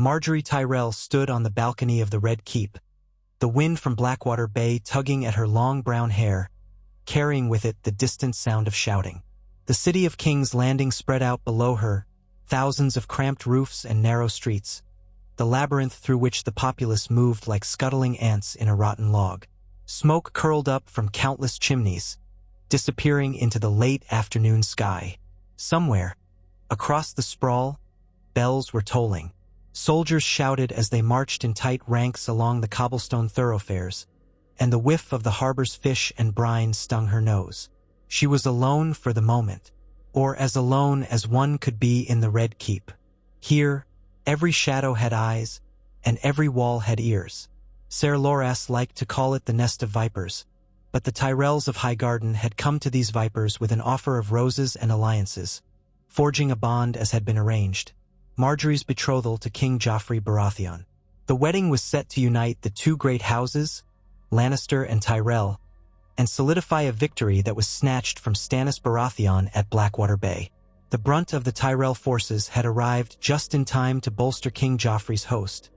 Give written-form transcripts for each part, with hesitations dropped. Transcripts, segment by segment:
Margaery Tyrell stood on the balcony of the Red Keep, the wind from Blackwater Bay tugging at her long brown hair, carrying with it the distant sound of shouting. The city of King's Landing spread out below her, thousands of cramped roofs and narrow streets, the labyrinth through which the populace moved like scuttling ants in a rotten log. Smoke curled up from countless chimneys, disappearing into the late afternoon sky. Somewhere, across the sprawl, bells were tolling. Soldiers shouted as they marched in tight ranks along the cobblestone thoroughfares, and the whiff of the harbor's fish and brine stung her nose. She was alone for the moment, or as alone as one could be in the Red Keep. Here, every shadow had eyes, and every wall had ears. Ser Loras liked to call it the nest of vipers, but the Tyrells of Highgarden had come to these vipers with an offer of roses and alliances, forging a bond as had been arranged. Margaery's betrothal to King Joffrey Baratheon. The wedding was set to unite the two great houses, Lannister and Tyrell, and solidify a victory that was snatched from Stannis Baratheon at Blackwater Bay. The brunt of the Tyrell forces had arrived just in time to bolster King Joffrey's host,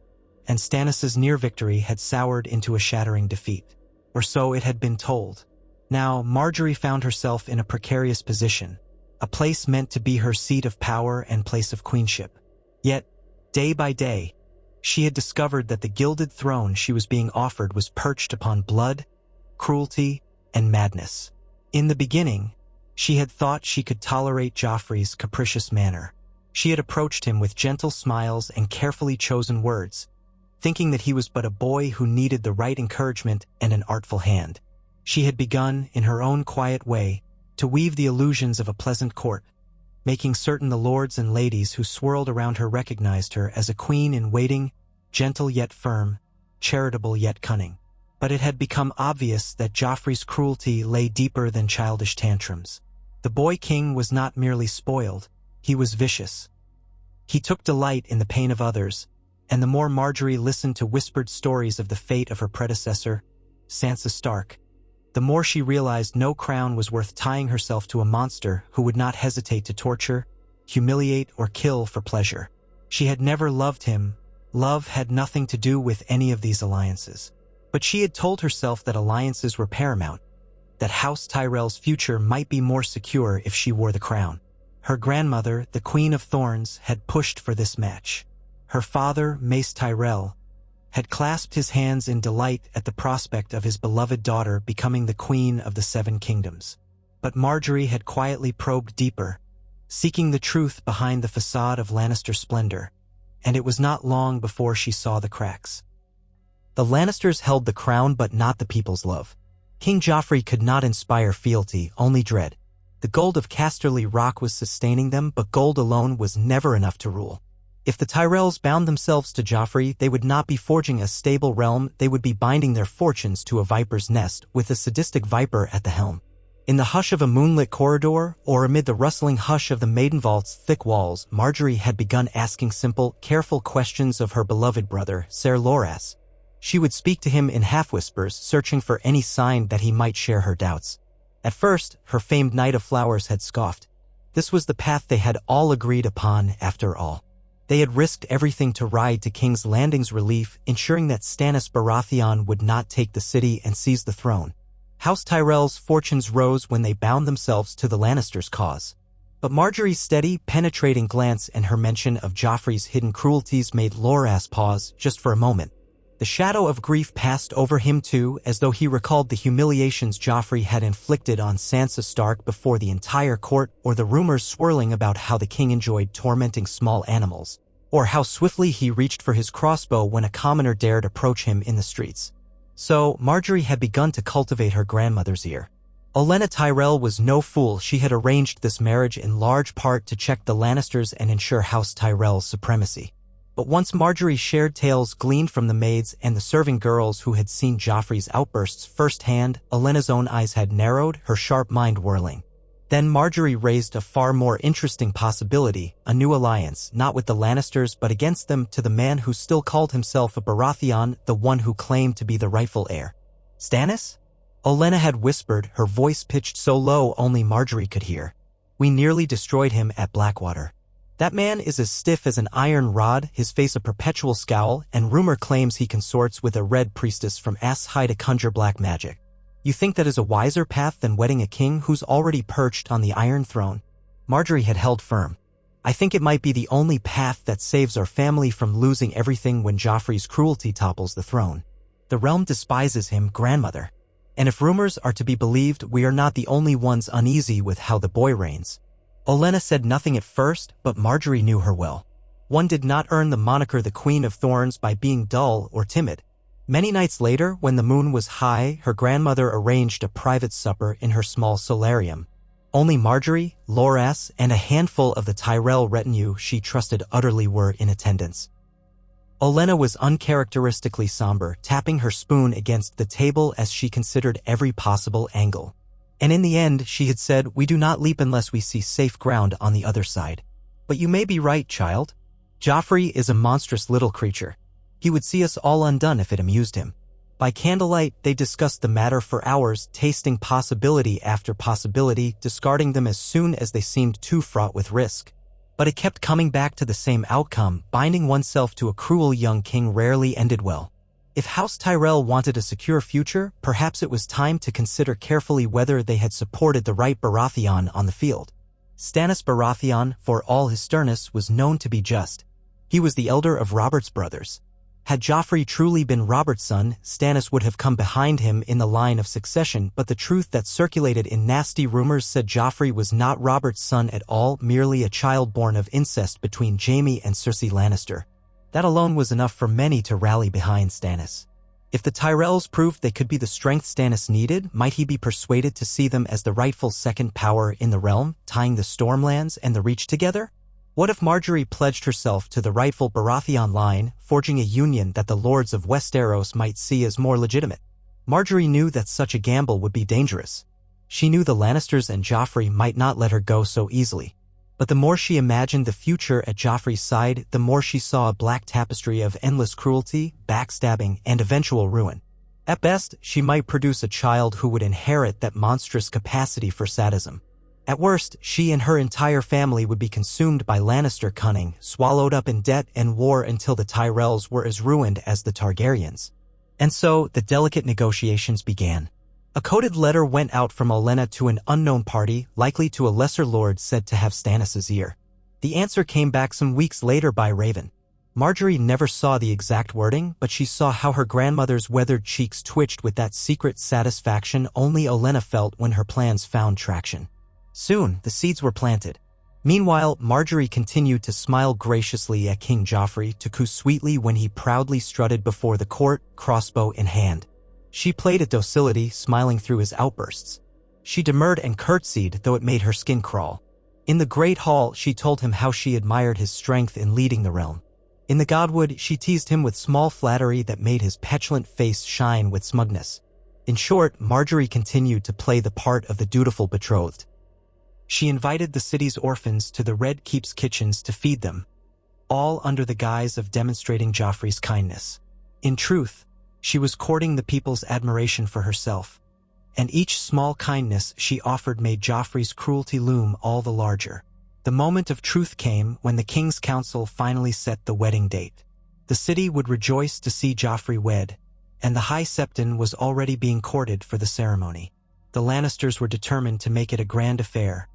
and Stannis's near victory had soured into a shattering defeat. Or so it had been told. Now, Margaery found herself in a precarious position, a place meant to be her seat of power and place of queenship. Yet, day by day, she had discovered that the gilded throne she was being offered was perched upon blood, cruelty, and madness. In the beginning, she had thought she could tolerate Joffrey's capricious manner. She had approached him with gentle smiles and carefully chosen words, thinking that he was but a boy who needed the right encouragement and an artful hand. She had begun, in her own quiet way, to weave the illusions of a pleasant court, making certain the lords and ladies who swirled around her recognized her as a queen in waiting, gentle yet firm, charitable yet cunning. But it had become obvious that Joffrey's cruelty lay deeper than childish tantrums. The boy king was not merely spoiled, he was vicious. He took delight in the pain of others, and the more Margaery listened to whispered stories of the fate of her predecessor, Sansa Stark, the more she realized no crown was worth tying herself to a monster who would not hesitate to torture, humiliate, or kill for pleasure. She had never loved him. Love had nothing to do with any of these alliances. But she had told herself that alliances were paramount, that House Tyrell's future might be more secure if she wore the crown. Her grandmother, the Queen of Thorns, had pushed for this match. Her father, Mace Tyrell, had clasped his hands in delight at the prospect of his beloved daughter becoming the Queen of the Seven Kingdoms. But Margaery had quietly probed deeper, seeking the truth behind the facade of Lannister splendor, and it was not long before she saw the cracks. The Lannisters held the crown but not the people's love. King Joffrey could not inspire fealty, only dread. The gold of Casterly Rock was sustaining them, but gold alone was never enough to rule. If the Tyrells bound themselves to Joffrey, they would not be forging a stable realm, they would be binding their fortunes to a viper's nest, with a sadistic viper at the helm. In the hush of a moonlit corridor, or amid the rustling hush of the Maiden Vault's thick walls, Margaery had begun asking simple, careful questions of her beloved brother, Ser Loras. She would speak to him in half-whispers, searching for any sign that he might share her doubts. At first, her famed Knight of Flowers had scoffed. This was the path they had all agreed upon, after all. They had risked everything to ride to King's Landing's relief, ensuring that Stannis Baratheon would not take the city and seize the throne. House Tyrell's fortunes rose when they bound themselves to the Lannisters' cause. But Margaery's steady, penetrating glance and her mention of Joffrey's hidden cruelties made Loras pause just for a moment. The shadow of grief passed over him too, as though he recalled the humiliations Joffrey had inflicted on Sansa Stark before the entire court, or the rumors swirling about how the king enjoyed tormenting small animals, or how swiftly he reached for his crossbow when a commoner dared approach him in the streets. So, Margaery had begun to cultivate her grandmother's ear. Olenna Tyrell was no fool. She had arranged this marriage in large part to check the Lannisters and ensure House Tyrell's supremacy. But once Margaery shared tales gleaned from the maids and the serving girls who had seen Joffrey's outbursts firsthand, Olenna's own eyes had narrowed, her sharp mind whirling. Then Margaery raised a far more interesting possibility, a new alliance, not with the Lannisters but against them, to the man who still called himself a Baratheon, the one who claimed to be the rightful heir. Stannis? Olenna had whispered, her voice pitched so low only Margaery could hear. We nearly destroyed him at Blackwater. That man is as stiff as an iron rod, his face a perpetual scowl, and rumor claims he consorts with a red priestess from Ass-High to conjure black magic. You think that is a wiser path than wedding a king who's already perched on the Iron Throne? Margaery had held firm. I think it might be the only path that saves our family from losing everything when Joffrey's cruelty topples the throne. The realm despises him, grandmother. And if rumors are to be believed, we are not the only ones uneasy with how the boy reigns. Olenna said nothing at first, but Margaery knew her well. One did not earn the moniker the Queen of Thorns by being dull or timid. Many nights later, when the moon was high, her grandmother arranged a private supper in her small solarium. Only Margaery, Loras, and a handful of the Tyrell retinue she trusted utterly were in attendance. Olenna was uncharacteristically somber, tapping her spoon against the table as she considered every possible angle. And in the end, she had said, "We do not leap unless we see safe ground on the other side." But you may be right, child. Joffrey is a monstrous little creature. He would see us all undone if it amused him. By candlelight, they discussed the matter for hours, tasting possibility after possibility, discarding them as soon as they seemed too fraught with risk. But it kept coming back to the same outcome. Binding oneself to a cruel young king rarely ended well. If House Tyrell wanted a secure future, perhaps it was time to consider carefully whether they had supported the right Baratheon on the field. Stannis Baratheon, for all his sternness, was known to be just. He was the elder of Robert's brothers. Had Joffrey truly been Robert's son, Stannis would have come behind him in the line of succession, but the truth that circulated in nasty rumors said Joffrey was not Robert's son at all, merely a child born of incest between Jaime and Cersei Lannister. That alone was enough for many to rally behind Stannis. If the Tyrells proved they could be the strength Stannis needed, might he be persuaded to see them as the rightful second power in the realm, tying the Stormlands and the Reach together? What if Margaery pledged herself to the rightful Baratheon line, forging a union that the lords of Westeros might see as more legitimate? Margaery knew that such a gamble would be dangerous. She knew the Lannisters and Joffrey might not let her go so easily. But the more she imagined the future at Joffrey's side, the more she saw a black tapestry of endless cruelty, backstabbing, and eventual ruin. At best, she might produce a child who would inherit that monstrous capacity for sadism. At worst, she and her entire family would be consumed by Lannister cunning, swallowed up in debt and war until the Tyrells were as ruined as the Targaryens. And so, the delicate negotiations began. A coded letter went out from Olenna to an unknown party, likely to a lesser lord said to have Stannis' ear. The answer came back some weeks later by Raven. Margaery never saw the exact wording, but she saw how her grandmother's weathered cheeks twitched with that secret satisfaction only Olenna felt when her plans found traction. Soon, the seeds were planted. Meanwhile, Margaery continued to smile graciously at King Joffrey, to coo sweetly when he proudly strutted before the court, crossbow in hand. She played at docility, smiling through his outbursts. She demurred and curtsied, though it made her skin crawl. In the Great Hall, she told him how she admired his strength in leading the realm. In the Godwood, she teased him with small flattery that made his petulant face shine with smugness. In short, Margaery continued to play the part of the dutiful betrothed. She invited the city's orphans to the Red Keep's kitchens to feed them, all under the guise of demonstrating Joffrey's kindness. In truth, she was courting the people's admiration for herself, and each small kindness she offered made Joffrey's cruelty loom all the larger. The moment of truth came when the King's Council finally set the wedding date. The city would rejoice to see Joffrey wed, and the High Septon was already being courted for the ceremony. The Lannisters were determined to make it a grand affair.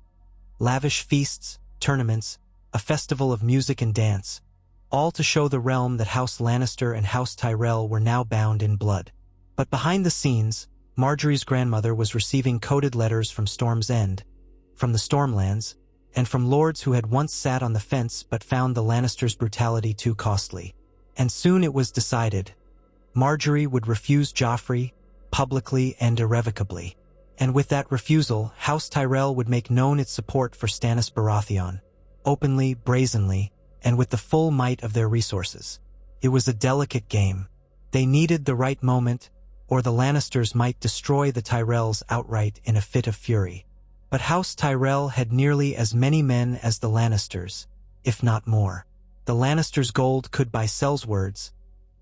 Lavish feasts, tournaments, a festival of music and dance, all to show the realm that House Lannister and House Tyrell were now bound in blood. But behind the scenes, Margaery's grandmother was receiving coded letters from Storm's End, from the Stormlands, and from lords who had once sat on the fence but found the Lannisters' brutality too costly. And soon it was decided. Margaery would refuse Joffrey, publicly and irrevocably. And with that refusal, House Tyrell would make known its support for Stannis Baratheon, openly, brazenly, and with the full might of their resources. It was a delicate game. They needed the right moment, or the Lannisters might destroy the Tyrells outright in a fit of fury. But House Tyrell had nearly as many men as the Lannisters, if not more. The Lannisters' gold could buy Sellswords,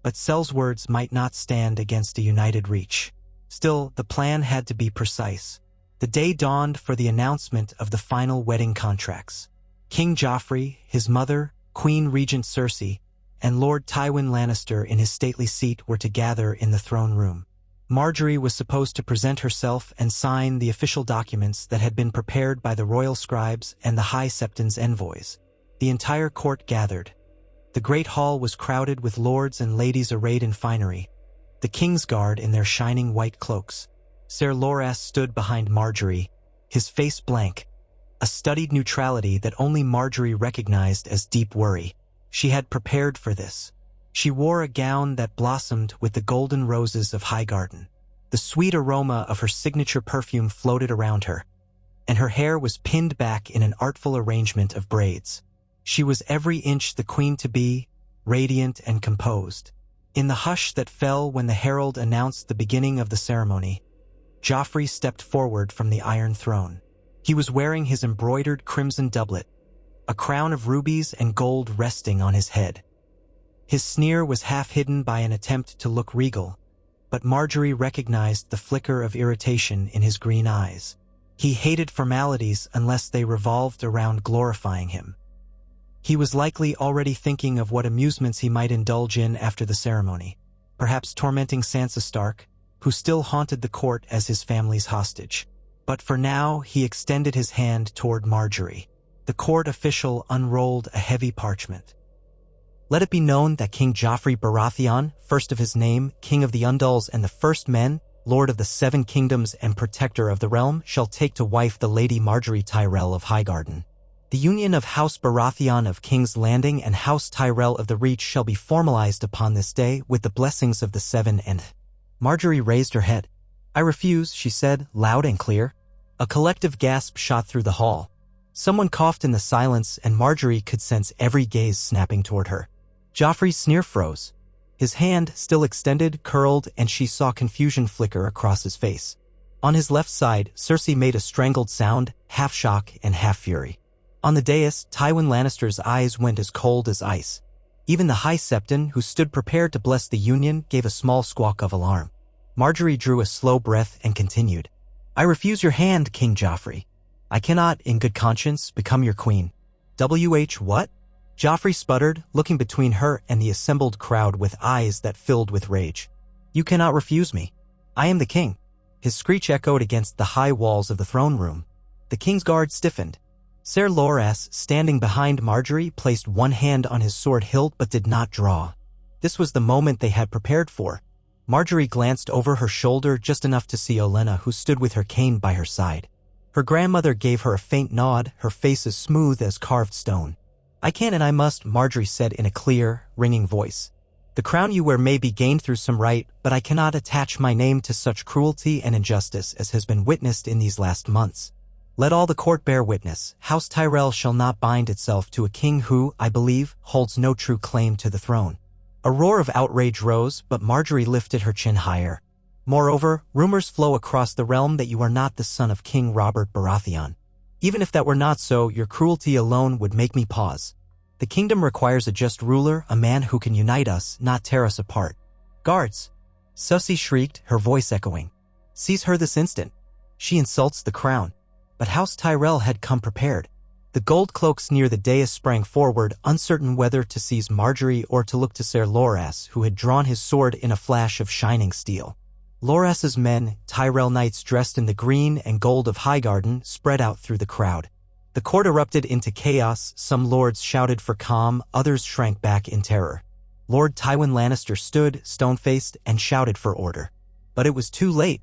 but Sellswords might not stand against a united Reach. Still, the plan had to be precise. The day dawned for the announcement of the final wedding contracts. King Joffrey, his mother, Queen Regent Cersei, and Lord Tywin Lannister in his stately seat were to gather in the throne room. Margaery was supposed to present herself and sign the official documents that had been prepared by the royal scribes and the High Septon's envoys. The entire court gathered. The great hall was crowded with lords and ladies arrayed in finery, the King's Guard in their shining white cloaks. Ser Loras stood behind Margaery, his face blank, a studied neutrality that only Margaery recognized as deep worry. She had prepared for this. She wore a gown that blossomed with the golden roses of Highgarden. The sweet aroma of her signature perfume floated around her, and her hair was pinned back in an artful arrangement of braids. She was every inch the queen-to-be, radiant and composed. In the hush that fell when the herald announced the beginning of the ceremony, Joffrey stepped forward from the Iron Throne. He was wearing his embroidered crimson doublet, a crown of rubies and gold resting on his head. His sneer was half hidden by an attempt to look regal, but Margaery recognized the flicker of irritation in his green eyes. He hated formalities unless they revolved around glorifying him. He was likely already thinking of what amusements he might indulge in after the ceremony, perhaps tormenting Sansa Stark, who still haunted the court as his family's hostage. But for now, he extended his hand toward Margaery. The court official unrolled a heavy parchment. Let it be known that King Joffrey Baratheon, first of his name, King of the Undulls and the First Men, Lord of the Seven Kingdoms and Protector of the Realm, shall take to wife the Lady Margaery Tyrell of Highgarden. The union of House Baratheon of King's Landing and House Tyrell of the Reach shall be formalized upon this day with the blessings of the Seven and... Margaery raised her head. I refuse, she said, loud and clear. A collective gasp shot through the hall. Someone coughed in the silence, and Margaery could sense every gaze snapping toward her. Joffrey's sneer froze. His hand, still extended, curled, and she saw confusion flicker across his face. On his left side, Cersei made a strangled sound, half shock and half fury. On the dais, Tywin Lannister's eyes went as cold as ice. Even the High Septon, who stood prepared to bless the union, gave a small squawk of alarm. Margaery drew a slow breath and continued. I refuse your hand, King Joffrey. I cannot, in good conscience, become your queen. What? Joffrey sputtered, looking between her and the assembled crowd with eyes that filled with rage. You cannot refuse me. I am the king. His screech echoed against the high walls of the throne room. The king's guard stiffened. Ser Loras, standing behind Margaery, placed one hand on his sword hilt but did not draw. This was the moment they had prepared for. Margaery glanced over her shoulder just enough to see Olenna, who stood with her cane by her side. Her grandmother gave her a faint nod, her face as smooth as carved stone. I can and I must, Margaery said in a clear, ringing voice. The crown you wear may be gained through some right, but I cannot attach my name to such cruelty and injustice as has been witnessed in these last months. Let all the court bear witness. House Tyrell shall not bind itself to a king who, I believe, holds no true claim to the throne. A roar of outrage rose, but Margaery lifted her chin higher. Moreover, rumors flow across the realm that you are not the son of King Robert Baratheon. Even if that were not so, your cruelty alone would make me pause. The kingdom requires a just ruler, a man who can unite us, not tear us apart. Guards! Cersei shrieked, her voice echoing. Seize her this instant. She insults the crown. But House Tyrell had come prepared. The gold cloaks near the dais sprang forward, uncertain whether to seize Margaery or to look to Ser Loras, who had drawn his sword in a flash of shining steel. Loras's men, Tyrell knights dressed in the green and gold of Highgarden, spread out through the crowd. The court erupted into chaos. Some lords shouted for calm, others shrank back in terror. Lord Tywin Lannister stood, stone-faced, and shouted for order. But it was too late.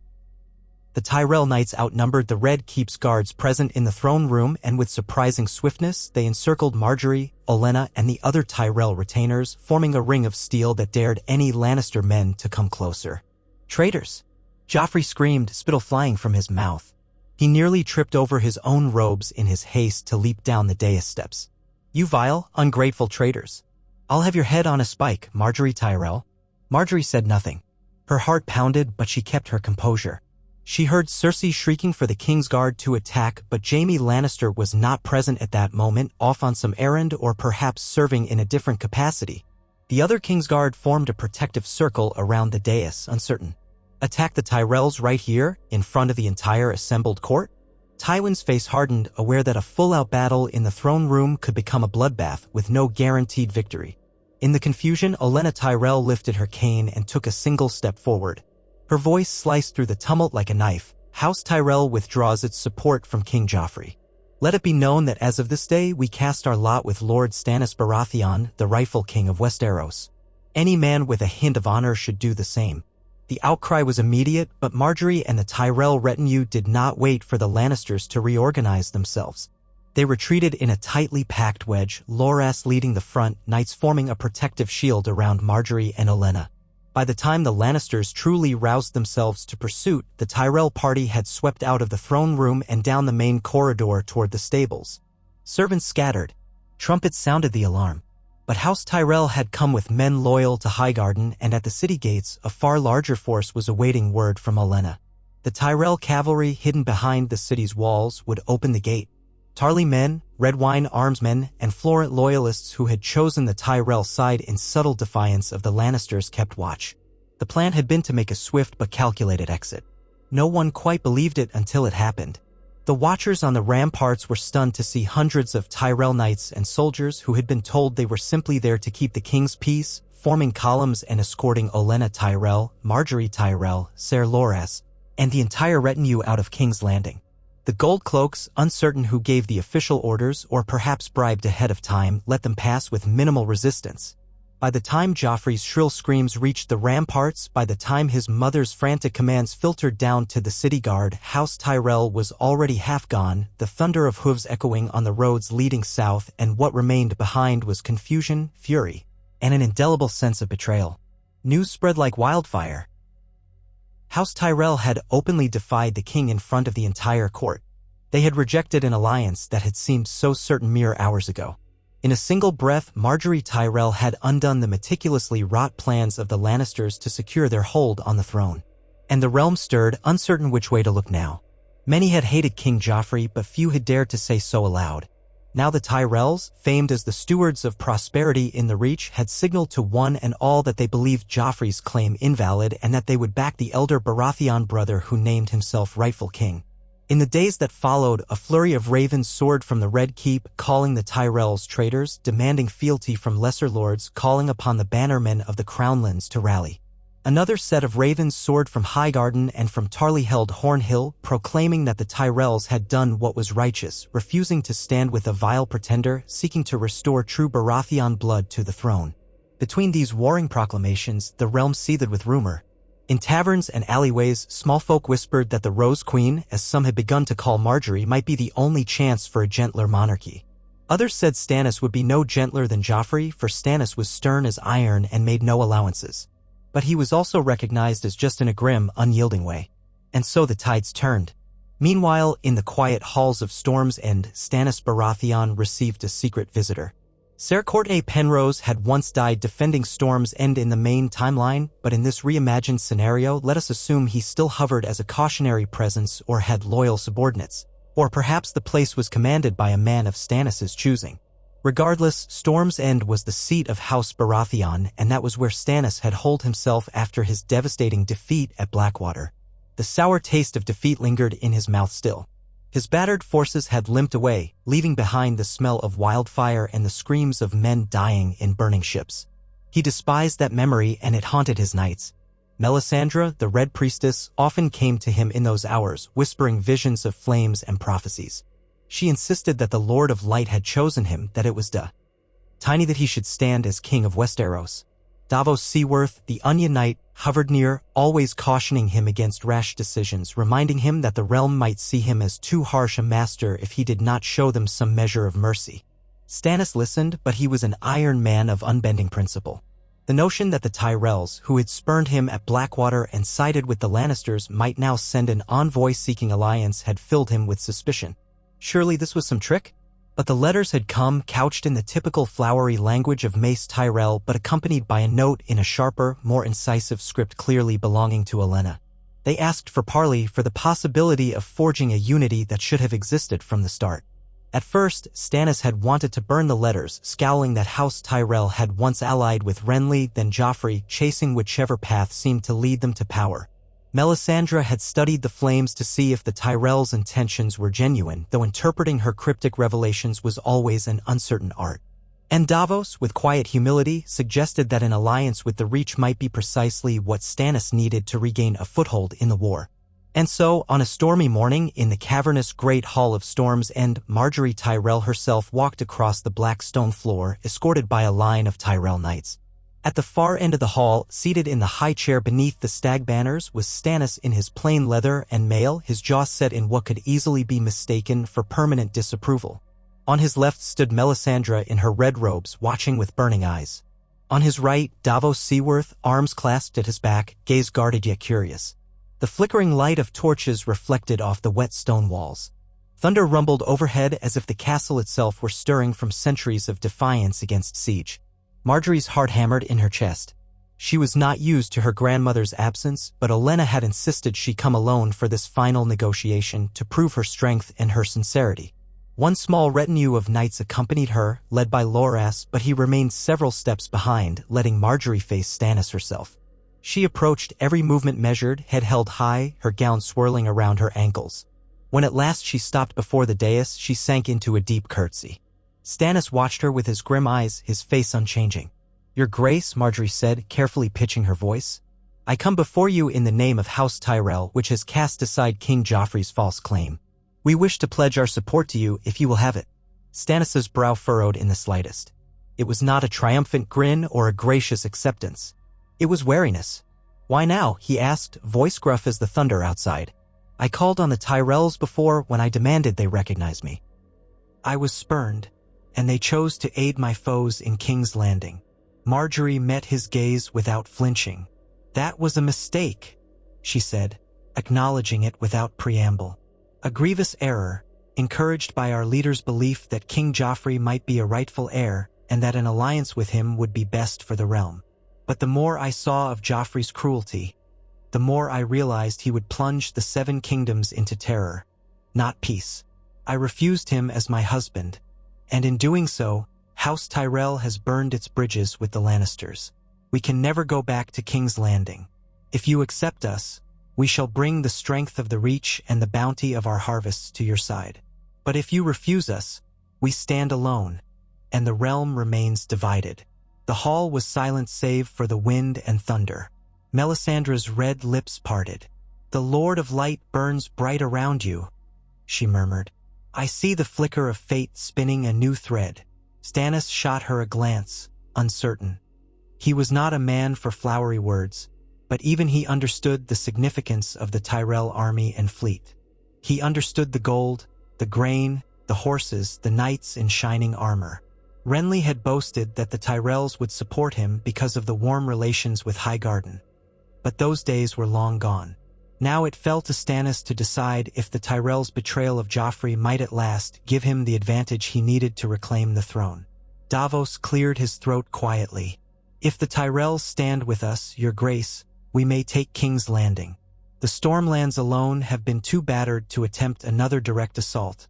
The Tyrell knights outnumbered the Red Keep's guards present in the throne room, and with surprising swiftness, they encircled Margaery, Olenna, and the other Tyrell retainers, forming a ring of steel that dared any Lannister men to come closer. Traitors! Joffrey screamed, spittle flying from his mouth. He nearly tripped over his own robes in his haste to leap down the dais steps. You vile, ungrateful traitors! I'll have your head on a spike, Margaery Tyrell. Margaery said nothing. Her heart pounded, but she kept her composure. She heard Cersei shrieking for the King's Guard to attack, but Jaime Lannister was not present at that moment, off on some errand or perhaps serving in a different capacity. The other King's Guard formed a protective circle around the dais, uncertain. Attack the Tyrells right here, in front of the entire assembled court? Tywin's face hardened, aware that a full-out battle in the throne room could become a bloodbath with no guaranteed victory. In the confusion, Olenna Tyrell lifted her cane and took a single step forward. Her voice sliced through the tumult like a knife. House Tyrell withdraws its support from King Joffrey. Let it be known that as of this day, we cast our lot with Lord Stannis Baratheon, the rightful king of Westeros. Any man with a hint of honor should do the same. The outcry was immediate, but Margaery and the Tyrell retinue did not wait for the Lannisters to reorganize themselves. They retreated in a tightly packed wedge, Loras leading the front, knights forming a protective shield around Margaery and Olenna. By the time the Lannisters truly roused themselves to pursuit, the Tyrell party had swept out of the throne room and down the main corridor toward the stables. Servants scattered. Trumpets sounded the alarm. But House Tyrell had come with men loyal to Highgarden, and at the city gates, a far larger force was awaiting word from Olenna. The Tyrell cavalry hidden behind the city's walls would open the gate. Tarly men, Redwyne armsmen, and Florent loyalists who had chosen the Tyrell side in subtle defiance of the Lannisters kept watch. The plan had been to make a swift but calculated exit. No one quite believed it until it happened. The watchers on the ramparts were stunned to see hundreds of Tyrell knights and soldiers who had been told they were simply there to keep the king's peace, forming columns and escorting Olenna Tyrell, Margaery Tyrell, Ser Loras, and the entire retinue out of King's Landing. The gold cloaks, uncertain who gave the official orders or perhaps bribed ahead of time, let them pass with minimal resistance. By the time Joffrey's shrill screams reached the ramparts, by the time his mother's frantic commands filtered down to the city guard, House Tyrell was already half gone, the thunder of hooves echoing on the roads leading south, and what remained behind was confusion, fury, and an indelible sense of betrayal. News spread like wildfire. House Tyrell had openly defied the king in front of the entire court. They had rejected an alliance that had seemed so certain mere hours ago. In a single breath, Margaery Tyrell had undone the meticulously wrought plans of the Lannisters to secure their hold on the throne. And the realm stirred, uncertain which way to look now. Many had hated King Joffrey, but few had dared to say so aloud. Now the Tyrells, famed as the stewards of prosperity in the Reach, had signaled to one and all that they believed Joffrey's claim invalid and that they would back the elder Baratheon brother who named himself rightful king. In the days that followed, a flurry of ravens soared from the Red Keep, calling the Tyrells traitors, demanding fealty from lesser lords, calling upon the bannermen of the Crownlands to rally. Another set of ravens soared from Highgarden and from Tarley-held Hornhill, proclaiming that the Tyrells had done what was righteous, refusing to stand with a vile pretender, seeking to restore true Baratheon blood to the throne. Between these warring proclamations, the realm seethed with rumor. In taverns and alleyways, small folk whispered that the Rose Queen, as some had begun to call Margaery, might be the only chance for a gentler monarchy. Others said Stannis would be no gentler than Joffrey, for Stannis was stern as iron and made no allowances. But he was also recognized as just in a grim, unyielding way. And so the tides turned. Meanwhile, in the quiet halls of Storm's End, Stannis Baratheon received a secret visitor. Ser Courtenay Penrose had once died defending Storm's End in the main timeline, but in this reimagined scenario, let us assume he still hovered as a cautionary presence or had loyal subordinates. Or perhaps the place was commanded by a man of Stannis's choosing. Regardless, Storm's End was the seat of House Baratheon, and that was where Stannis had holed himself after his devastating defeat at Blackwater. The sour taste of defeat lingered in his mouth still. His battered forces had limped away, leaving behind the smell of wildfire and the screams of men dying in burning ships. He despised that memory, and it haunted his nights. Melisandre, the Red Priestess, often came to him in those hours, whispering visions of flames and prophecies. She insisted that the Lord of Light had chosen him, that it was tiny that he should stand as king of Westeros. Davos Seaworth, the Onion Knight, hovered near, always cautioning him against rash decisions, reminding him that the realm might see him as too harsh a master if he did not show them some measure of mercy. Stannis listened, but he was an iron man of unbending principle. The notion that the Tyrells, who had spurned him at Blackwater and sided with the Lannisters, might now send an envoy seeking alliance had filled him with suspicion. Surely this was some trick? But the letters had come, couched in the typical flowery language of Mace Tyrell, but accompanied by a note in a sharper, more incisive script clearly belonging to Olenna. They asked for Parley, for the possibility of forging a unity that should have existed from the start. At first, Stannis had wanted to burn the letters, scowling that House Tyrell had once allied with Renly, then Joffrey, chasing whichever path seemed to lead them to power. Melisandre had studied the flames to see if the Tyrell's intentions were genuine, though interpreting her cryptic revelations was always an uncertain art. And Davos, with quiet humility, suggested that an alliance with the Reach might be precisely what Stannis needed to regain a foothold in the war. And so, on a stormy morning in the cavernous Great Hall of Storms End, Margaery Tyrell herself walked across the black stone floor, escorted by a line of Tyrell knights. At the far end of the hall, seated in the high chair beneath the stag banners, was Stannis in his plain leather and mail, his jaw set in what could easily be mistaken for permanent disapproval. On his left stood Melisandre in her red robes, watching with burning eyes. On his right, Davos Seaworth, arms clasped at his back, gaze guarded yet curious. The flickering light of torches reflected off the wet stone walls. Thunder rumbled overhead as if the castle itself were stirring from centuries of defiance against siege. Margaery's heart hammered in her chest. She was not used to her grandmother's absence, but Olenna had insisted she come alone for this final negotiation to prove her strength and her sincerity. One small retinue of knights accompanied her, led by Loras, but he remained several steps behind, letting Margaery face Stannis herself. She approached, every movement measured, head held high, her gown swirling around her ankles. When at last she stopped before the dais, she sank into a deep curtsy. Stannis watched her with his grim eyes, his face unchanging. "Your Grace," Margaery said, carefully pitching her voice, "I come before you in the name of House Tyrell, which has cast aside King Joffrey's false claim. We wish to pledge our support to you if you will have it." Stannis's brow furrowed in the slightest. It was not a triumphant grin or a gracious acceptance. It was wariness. "Why now?" he asked, voice gruff as the thunder outside. "I called on the Tyrells before when I demanded they recognize me. I was spurned, and they chose to aid my foes in King's Landing." Margaery met his gaze without flinching. "That was a mistake," she said, acknowledging it without preamble. "A grievous error, encouraged by our leader's belief that King Joffrey might be a rightful heir and that an alliance with him would be best for the realm. But the more I saw of Joffrey's cruelty, the more I realized he would plunge the Seven Kingdoms into terror, not peace. I refused him as my husband, and in doing so, House Tyrell has burned its bridges with the Lannisters. We can never go back to King's Landing. If you accept us, we shall bring the strength of the Reach and the bounty of our harvests to your side. But if you refuse us, we stand alone, and the realm remains divided." The hall was silent save for the wind and thunder. Melisandre's red lips parted. "The Lord of Light burns bright around you," she murmured. "I see the flicker of fate spinning a new thread." Stannis shot her a glance, uncertain. He was not a man for flowery words, but even he understood the significance of the Tyrell army and fleet. He understood the gold, the grain, the horses, the knights in shining armor. Renly had boasted that the Tyrells would support him because of the warm relations with Highgarden. But those days were long gone. Now it fell to Stannis to decide if the Tyrells' betrayal of Joffrey might at last give him the advantage he needed to reclaim the throne. Davos cleared his throat quietly. "If the Tyrells stand with us, Your Grace, we may take King's Landing. The Stormlands alone have been too battered to attempt another direct assault,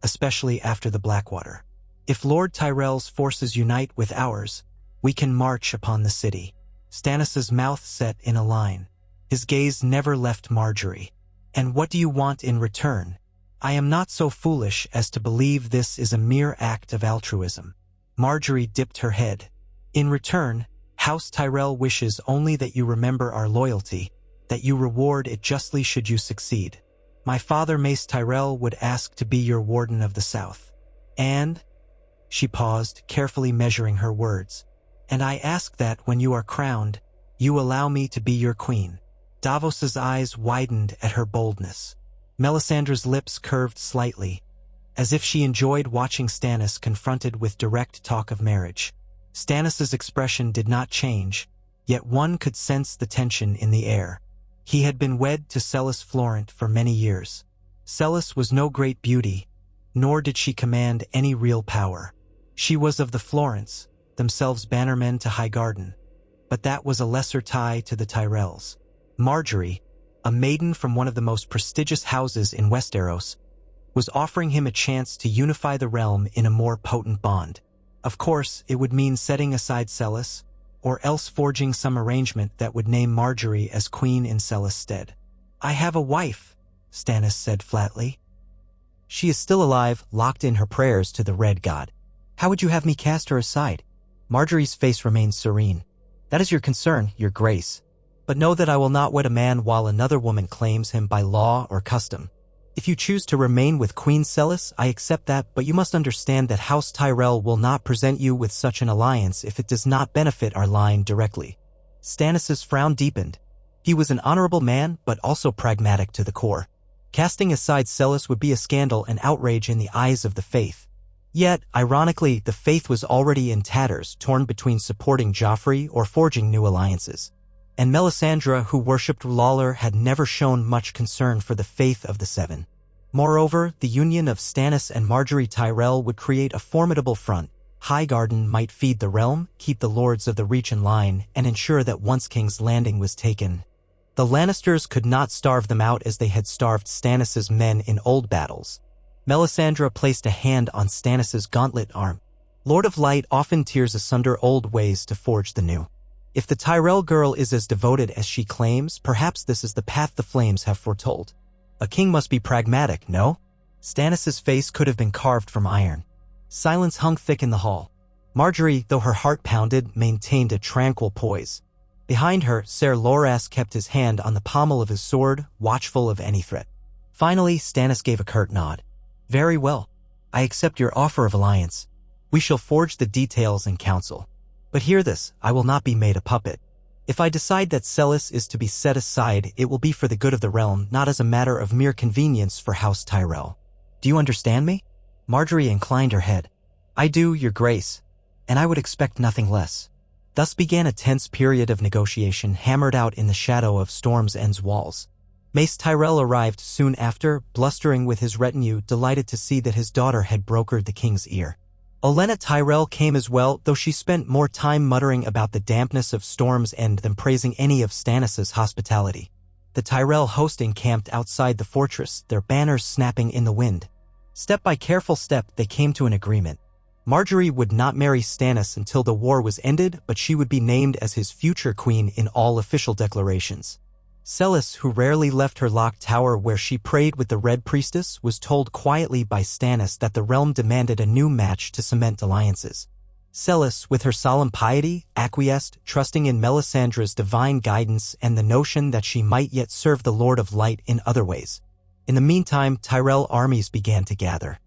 especially after the Blackwater. If Lord Tyrell's forces unite with ours, we can march upon the city." Stannis's mouth set in a line. His gaze never left Margaery. "And what do you want in return? I am not so foolish as to believe this is a mere act of altruism." Margaery dipped her head. "In return, House Tyrell wishes only that you remember our loyalty, that you reward it justly should you succeed. My father Mace Tyrell would ask to be your Warden of the South. And..." She paused, carefully measuring her words. "And I ask that, when you are crowned, you allow me to be your queen." Davos's eyes widened at her boldness. Melisandre's lips curved slightly, as if she enjoyed watching Stannis confronted with direct talk of marriage. Stannis's expression did not change, yet one could sense the tension in the air. He had been wed to Celis Florent for many years. Celis was no great beauty, nor did she command any real power. She was of the Florents, themselves bannermen to Highgarden, but that was a lesser tie to the Tyrells. Margaery, a maiden from one of the most prestigious houses in Westeros, was offering him a chance to unify the realm in a more potent bond. Of course, it would mean setting aside Celis, or else forging some arrangement that would name Margaery as queen in Celis' stead. I have a wife, Stannis said flatly. She is still alive, locked in her prayers to the Red God. How would you have me cast her aside? Margaery's face remained serene. That is your concern, your grace. But know that I will not wed a man while another woman claims him by law or custom. If you choose to remain with Queen Celis, I accept that, but you must understand that House Tyrell will not present you with such an alliance if it does not benefit our line directly. Stannis's frown deepened. He was an honorable man, but also pragmatic to the core. Casting aside Celis would be a scandal and outrage in the eyes of the faith. Yet, ironically, the faith was already in tatters, torn between supporting Joffrey or forging new alliances. And Melisandre, who worshipped Lawler, had never shown much concern for the faith of the Seven. Moreover, the union of Stannis and Margaery Tyrell would create a formidable front. Highgarden might feed the realm, keep the Lords of the Reach in line, and ensure that once King's Landing was taken, the Lannisters could not starve them out as they had starved Stannis's men in old battles. Melisandre placed a hand on Stannis's gauntlet arm. Lord of Light often tears asunder old ways to forge the new. If the Tyrell girl is as devoted as she claims, perhaps this is the path the flames have foretold. A king must be pragmatic, no? Stannis's face could have been carved from iron. Silence hung thick in the hall. Margaery, though her heart pounded, maintained a tranquil poise. Behind her, Ser Loras kept his hand on the pommel of his sword, watchful of any threat. Finally, Stannis gave a curt nod. Very well. I accept your offer of alliance. We shall forge the details in council. But hear this, I will not be made a puppet. If I decide that Celis is to be set aside, it will be for the good of the realm, not as a matter of mere convenience for House Tyrell. Do you understand me? Margaery inclined her head. I do, your grace. And I would expect nothing less. Thus began a tense period of negotiation hammered out in the shadow of Storm's End's walls. Mace Tyrell arrived soon after, blustering with his retinue, delighted to see that his daughter had brokered the king's ear. Olenna Tyrell came as well, though she spent more time muttering about the dampness of Storm's End than praising any of Stannis's hospitality. The Tyrell host encamped outside the fortress, their banners snapping in the wind. Step by careful step, they came to an agreement. Margaery would not marry Stannis until the war was ended, but she would be named as his future queen in all official declarations. Celis, who rarely left her locked tower where she prayed with the Red Priestess, was told quietly by Stannis that the realm demanded a new match to cement alliances. Celis, with her solemn piety, acquiesced, trusting in Melisandre's divine guidance and the notion that she might yet serve the Lord of Light in other ways. In the meantime, Tyrell armies began to gather.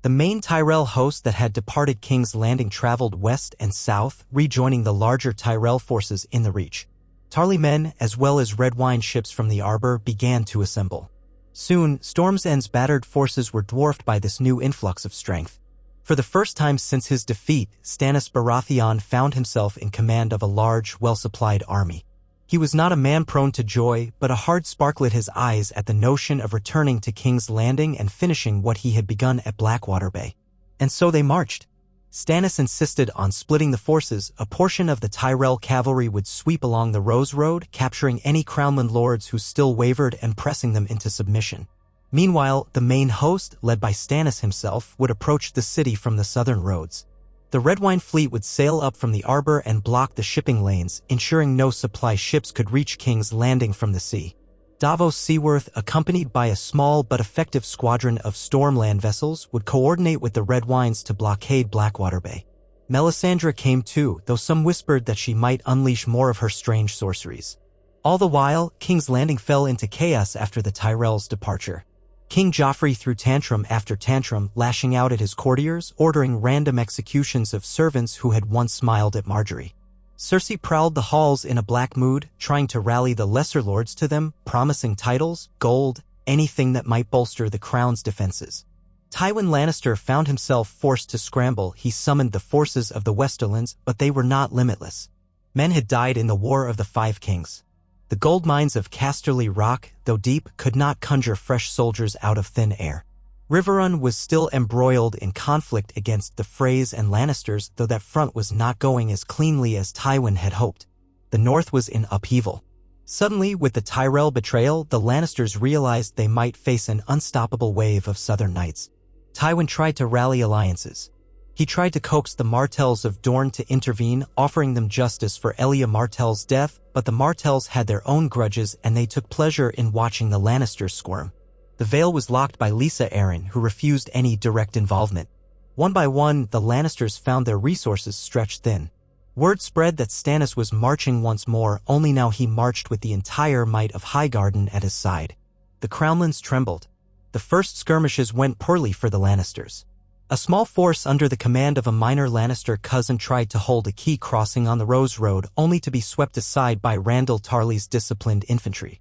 The main Tyrell host that had departed King's Landing traveled west and south, rejoining the larger Tyrell forces in the Reach. Tarly men, as well as red wine ships from the Arbor, began to assemble. Soon, Storm's End's battered forces were dwarfed by this new influx of strength. For the first time since his defeat, Stannis Baratheon found himself in command of a large, well-supplied army. He was not a man prone to joy, but a hard spark lit his eyes at the notion of returning to King's Landing and finishing what he had begun at Blackwater Bay. And so they marched. Stannis insisted on splitting the forces. A portion of the Tyrell cavalry would sweep along the Rose Road, capturing any crownland lords who still wavered and pressing them into submission. Meanwhile, the main host, led by Stannis himself, would approach the city from the southern roads. The Redwine fleet would sail up from the Arbor and block the shipping lanes, ensuring no supply ships could reach King's Landing from the sea. Davos Seaworth, accompanied by a small but effective squadron of Stormland vessels, would coordinate with the Redwines to blockade Blackwater Bay. Melisandre came too, though some whispered that she might unleash more of her strange sorceries. All the while, King's Landing fell into chaos after the Tyrells' departure. King Joffrey threw tantrum after tantrum, lashing out at his courtiers, ordering random executions of servants who had once smiled at Margaery. Cersei prowled the halls in a black mood, trying to rally the lesser lords to them, promising titles, gold, anything that might bolster the crown's defenses. Tywin Lannister found himself forced to scramble. He summoned the forces of the Westerlands, but they were not limitless. Men had died in the War of the Five Kings. The gold mines of Casterly Rock, though deep, could not conjure fresh soldiers out of thin air. Riverrun was still embroiled in conflict against the Freys and Lannisters, though that front was not going as cleanly as Tywin had hoped. The North was in upheaval. Suddenly, with the Tyrell betrayal, the Lannisters realized they might face an unstoppable wave of Southern Knights. Tywin tried to rally alliances. He tried to coax the Martells of Dorne to intervene, offering them justice for Elia Martell's death, but the Martells had their own grudges and they took pleasure in watching the Lannisters squirm. The Vale was locked by Lisa Arryn, who refused any direct involvement. One by one, the Lannisters found their resources stretched thin. Word spread that Stannis was marching once more, only now he marched with the entire might of Highgarden at his side. The Crownlands trembled. The first skirmishes went poorly for the Lannisters. A small force under the command of a minor Lannister cousin tried to hold a key crossing on the Rose Road, only to be swept aside by Randyll Tarly's disciplined infantry.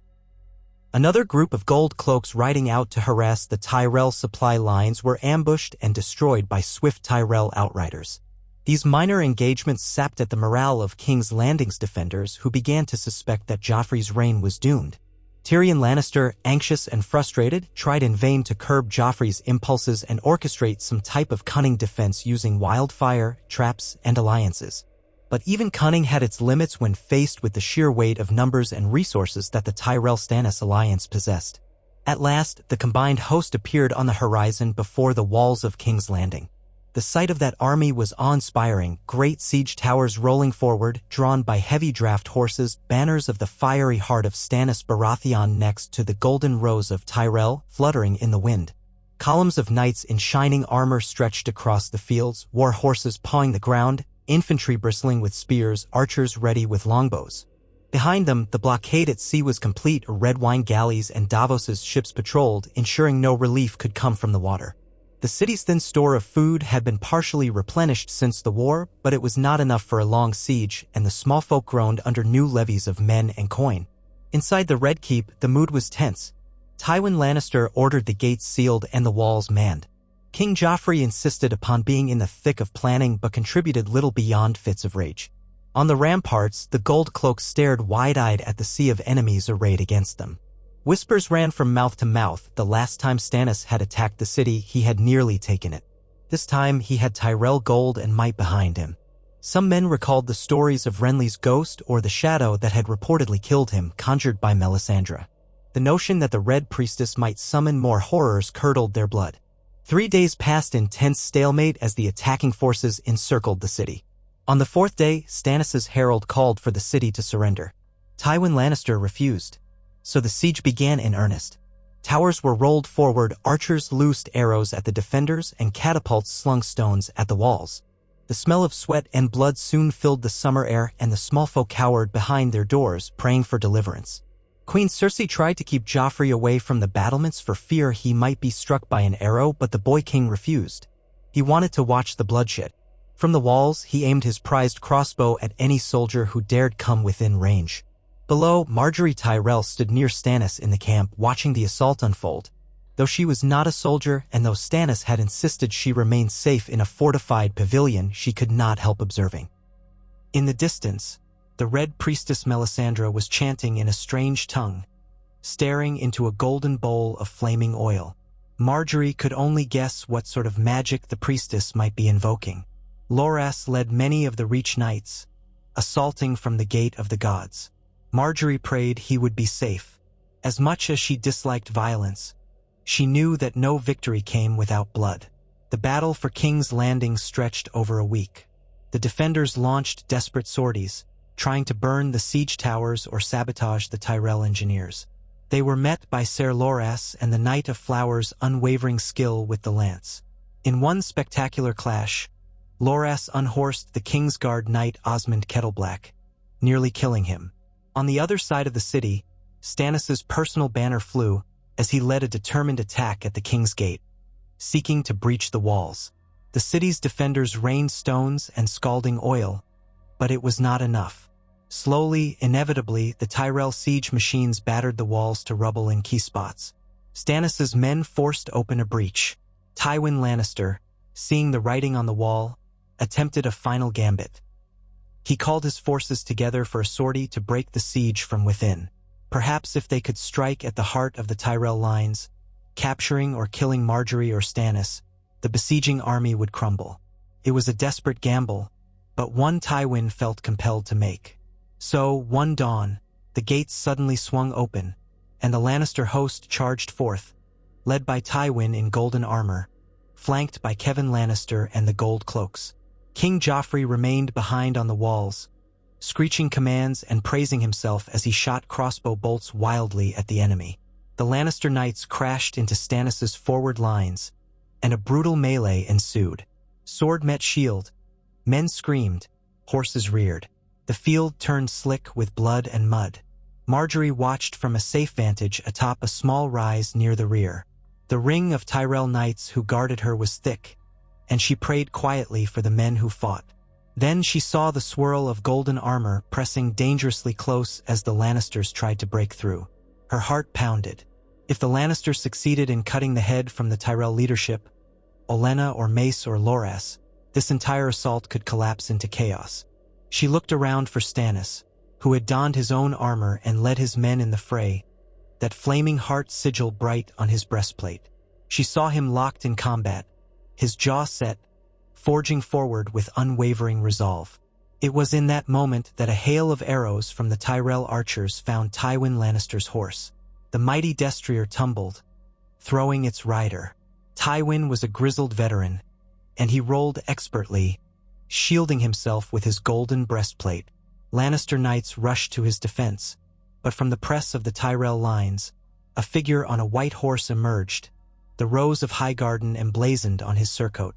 Another group of gold cloaks riding out to harass the Tyrell supply lines were ambushed and destroyed by swift Tyrell outriders. These minor engagements sapped at the morale of King's Landing's defenders, who began to suspect that Joffrey's reign was doomed. Tyrion Lannister, anxious and frustrated, tried in vain to curb Joffrey's impulses and orchestrate some type of cunning defense using wildfire, traps, and alliances. But even cunning had its limits when faced with the sheer weight of numbers and resources that the Tyrell-Stannis alliance possessed. At last, the combined host appeared on the horizon before the walls of King's Landing. The sight of that army was awe-inspiring, great siege towers rolling forward, drawn by heavy draft horses, banners of the fiery heart of Stannis Baratheon next to the golden rose of Tyrell, fluttering in the wind. Columns of knights in shining armor stretched across the fields, war horses pawing the ground, infantry bristling with spears, archers ready with longbows. Behind them, the blockade at sea was complete, red wine galleys and Davos's ships patrolled, ensuring no relief could come from the water. The city's thin store of food had been partially replenished since the war, but it was not enough for a long siege, and the small folk groaned under new levies of men and coin. Inside the Red Keep, the mood was tense. Tywin Lannister ordered the gates sealed and the walls manned. King Joffrey insisted upon being in the thick of planning but contributed little beyond fits of rage. On the ramparts, the gold cloaks stared wide-eyed at the sea of enemies arrayed against them. Whispers ran from mouth to mouth. The last time Stannis had attacked the city, he had nearly taken it. This time, he had Tyrell gold and might behind him. Some men recalled the stories of Renly's ghost or the shadow that had reportedly killed him, conjured by Melisandre. The notion that the Red Priestess might summon more horrors curdled their blood. 3 days passed in tense stalemate as the attacking forces encircled the city. On the 4th day, Stannis' herald called for the city to surrender. Tywin Lannister refused. So the siege began in earnest. Towers were rolled forward, archers loosed arrows at the defenders, and catapults slung stones at the walls. The smell of sweat and blood soon filled the summer air, and the small folk cowered behind their doors, praying for deliverance. Queen Cersei tried to keep Joffrey away from the battlements for fear he might be struck by an arrow, but the boy king refused. He wanted to watch the bloodshed. From the walls, he aimed his prized crossbow at any soldier who dared come within range. Below, Margaery Tyrell stood near Stannis in the camp, watching the assault unfold. Though she was not a soldier, and though Stannis had insisted she remain safe in a fortified pavilion, she could not help observing. In the distance, the Red Priestess Melisandre was chanting in a strange tongue, staring into a golden bowl of flaming oil. Margaery could only guess what sort of magic the priestess might be invoking. Loras led many of the Reach Knights, assaulting from the Gate of the Gods. Margaery prayed he would be safe. As much as she disliked violence, she knew that no victory came without blood. The battle for King's Landing stretched over a week. The defenders launched desperate sorties, trying to burn the siege towers or sabotage the Tyrell engineers. They were met by Ser Loras and the Knight of Flowers' unwavering skill with the lance. In one spectacular clash, Loras unhorsed the Kingsguard Knight Osmond Kettleblack, nearly killing him. On the other side of the city, Stannis' personal banner flew as he led a determined attack at the King's Gate, seeking to breach the walls. The city's defenders rained stones and scalding oil, but it was not enough. Slowly, inevitably, the Tyrell siege machines battered the walls to rubble in key spots. Stannis' men forced open a breach. Tywin Lannister, seeing the writing on the wall, attempted a final gambit. He called his forces together for a sortie to break the siege from within. Perhaps if they could strike at the heart of the Tyrell lines, capturing or killing Margaery or Stannis, the besieging army would crumble. It was a desperate gamble, but one Tywin felt compelled to make. So, one dawn, the gates suddenly swung open, and the Lannister host charged forth, led by Tywin in golden armor. flanked by Kevin Lannister and the Gold Cloaks. King Joffrey remained behind on the walls, screeching commands and praising himself as he shot crossbow bolts wildly at the enemy. The Lannister knights crashed into Stannis' forward lines, and a brutal melee ensued. Sword met shield, men screamed, horses reared. The field turned slick with blood and mud. Margaery watched from a safe vantage atop a small rise near the rear. The ring of Tyrell knights who guarded her was thick, and she prayed quietly for the men who fought. Then she saw the swirl of golden armor pressing dangerously close as the Lannisters tried to break through. Her heart pounded. If the Lannisters succeeded in cutting the head from the Tyrell leadership, Olenna or Mace or Loras, this entire assault could collapse into chaos. She looked around for Stannis, who had donned his own armor and led his men in the fray, that flaming heart sigil bright on his breastplate. She saw him locked in combat, his jaw set, forging forward with unwavering resolve. It was in that moment that a hail of arrows from the Tyrell archers found Tywin Lannister's horse. The mighty destrier tumbled, throwing its rider. Tywin was a grizzled veteran, and he rolled expertly, shielding himself with his golden breastplate. Lannister knights rushed to his defense, but from the press of the Tyrell lines, a figure on a white horse emerged, the rose of Highgarden emblazoned on his surcoat.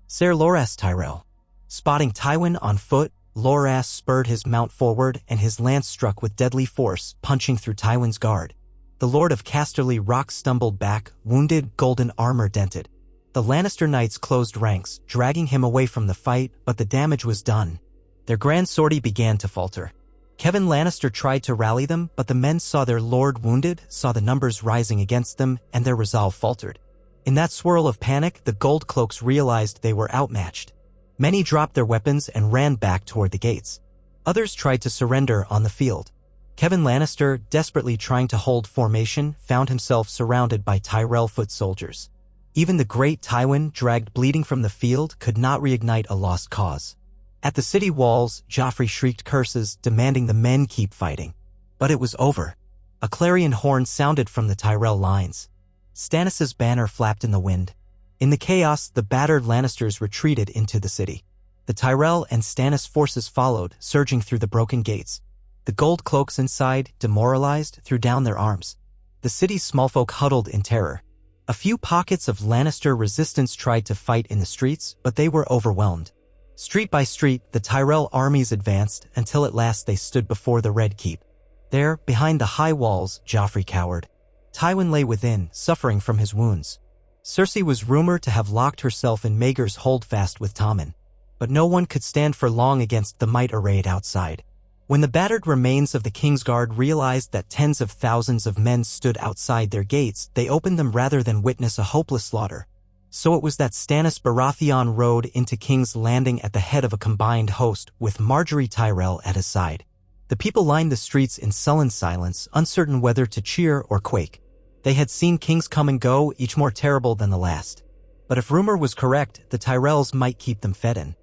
Ser Loras Tyrell. Spotting Tywin on foot, Loras spurred his mount forward and his lance struck with deadly force, punching through Tywin's guard. The Lord of Casterly Rock stumbled back, wounded, golden armor dented. The Lannister knights closed ranks, dragging him away from the fight, but the damage was done. Their grand sortie began to falter. Kevin Lannister tried to rally them, but the men saw their lord wounded, saw the numbers rising against them, and their resolve faltered. In that swirl of panic, the Gold Cloaks realized they were outmatched. Many dropped their weapons and ran back toward the gates. Others tried to surrender on the field. Kevin Lannister, desperately trying to hold formation, found himself surrounded by Tyrell foot soldiers. Even the great Tywin, dragged bleeding from the field, could not reignite a lost cause. At the city walls, Joffrey shrieked curses, demanding the men keep fighting. But it was over. A clarion horn sounded from the Tyrell lines. Stannis' banner flapped in the wind. In the chaos, the battered Lannisters retreated into the city. The Tyrell and Stannis forces followed, surging through the broken gates. The Gold Cloaks inside, demoralized, threw down their arms. The city's small folk huddled in terror. A few pockets of Lannister resistance tried to fight in the streets, but they were overwhelmed. Street by street, the Tyrell armies advanced until at last they stood before the Red Keep. There, behind the high walls, Joffrey cowered. Tywin lay within, suffering from his wounds. Cersei was rumored to have locked herself in Maegor's holdfast with Tommen, but no one could stand for long against the might arrayed outside. When the battered remains of the Kingsguard realized that tens of thousands of men stood outside their gates, they opened them rather than witness a hopeless slaughter. So it was that Stannis Baratheon rode into King's Landing at the head of a combined host, with Margaery Tyrell at his side. The people lined the streets in sullen silence, uncertain whether to cheer or quake. They had seen kings come and go, each more terrible than the last. But if rumor was correct, the Tyrells might keep them fed in.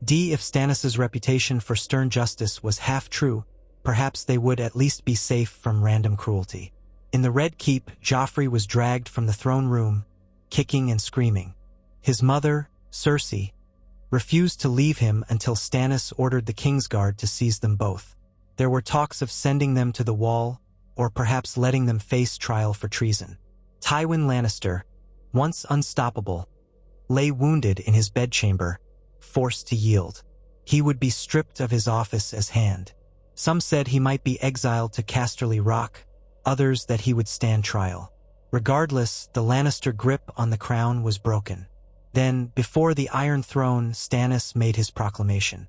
If Stannis' reputation for stern justice was half true, perhaps they would at least be safe from random cruelty. In the Red Keep, Joffrey was dragged from the throne room, kicking and screaming. His mother, Cersei, refused to leave him until Stannis ordered the Kingsguard to seize them both. There were talks of sending them to the Wall, or perhaps letting them face trial for treason. Tywin Lannister, once unstoppable, lay wounded in his bedchamber, forced to yield. He would be stripped of his office as Hand. Some said he might be exiled to Casterly Rock, others that he would stand trial. Regardless, the Lannister grip on the crown was broken. Then, before the Iron Throne, Stannis made his proclamation.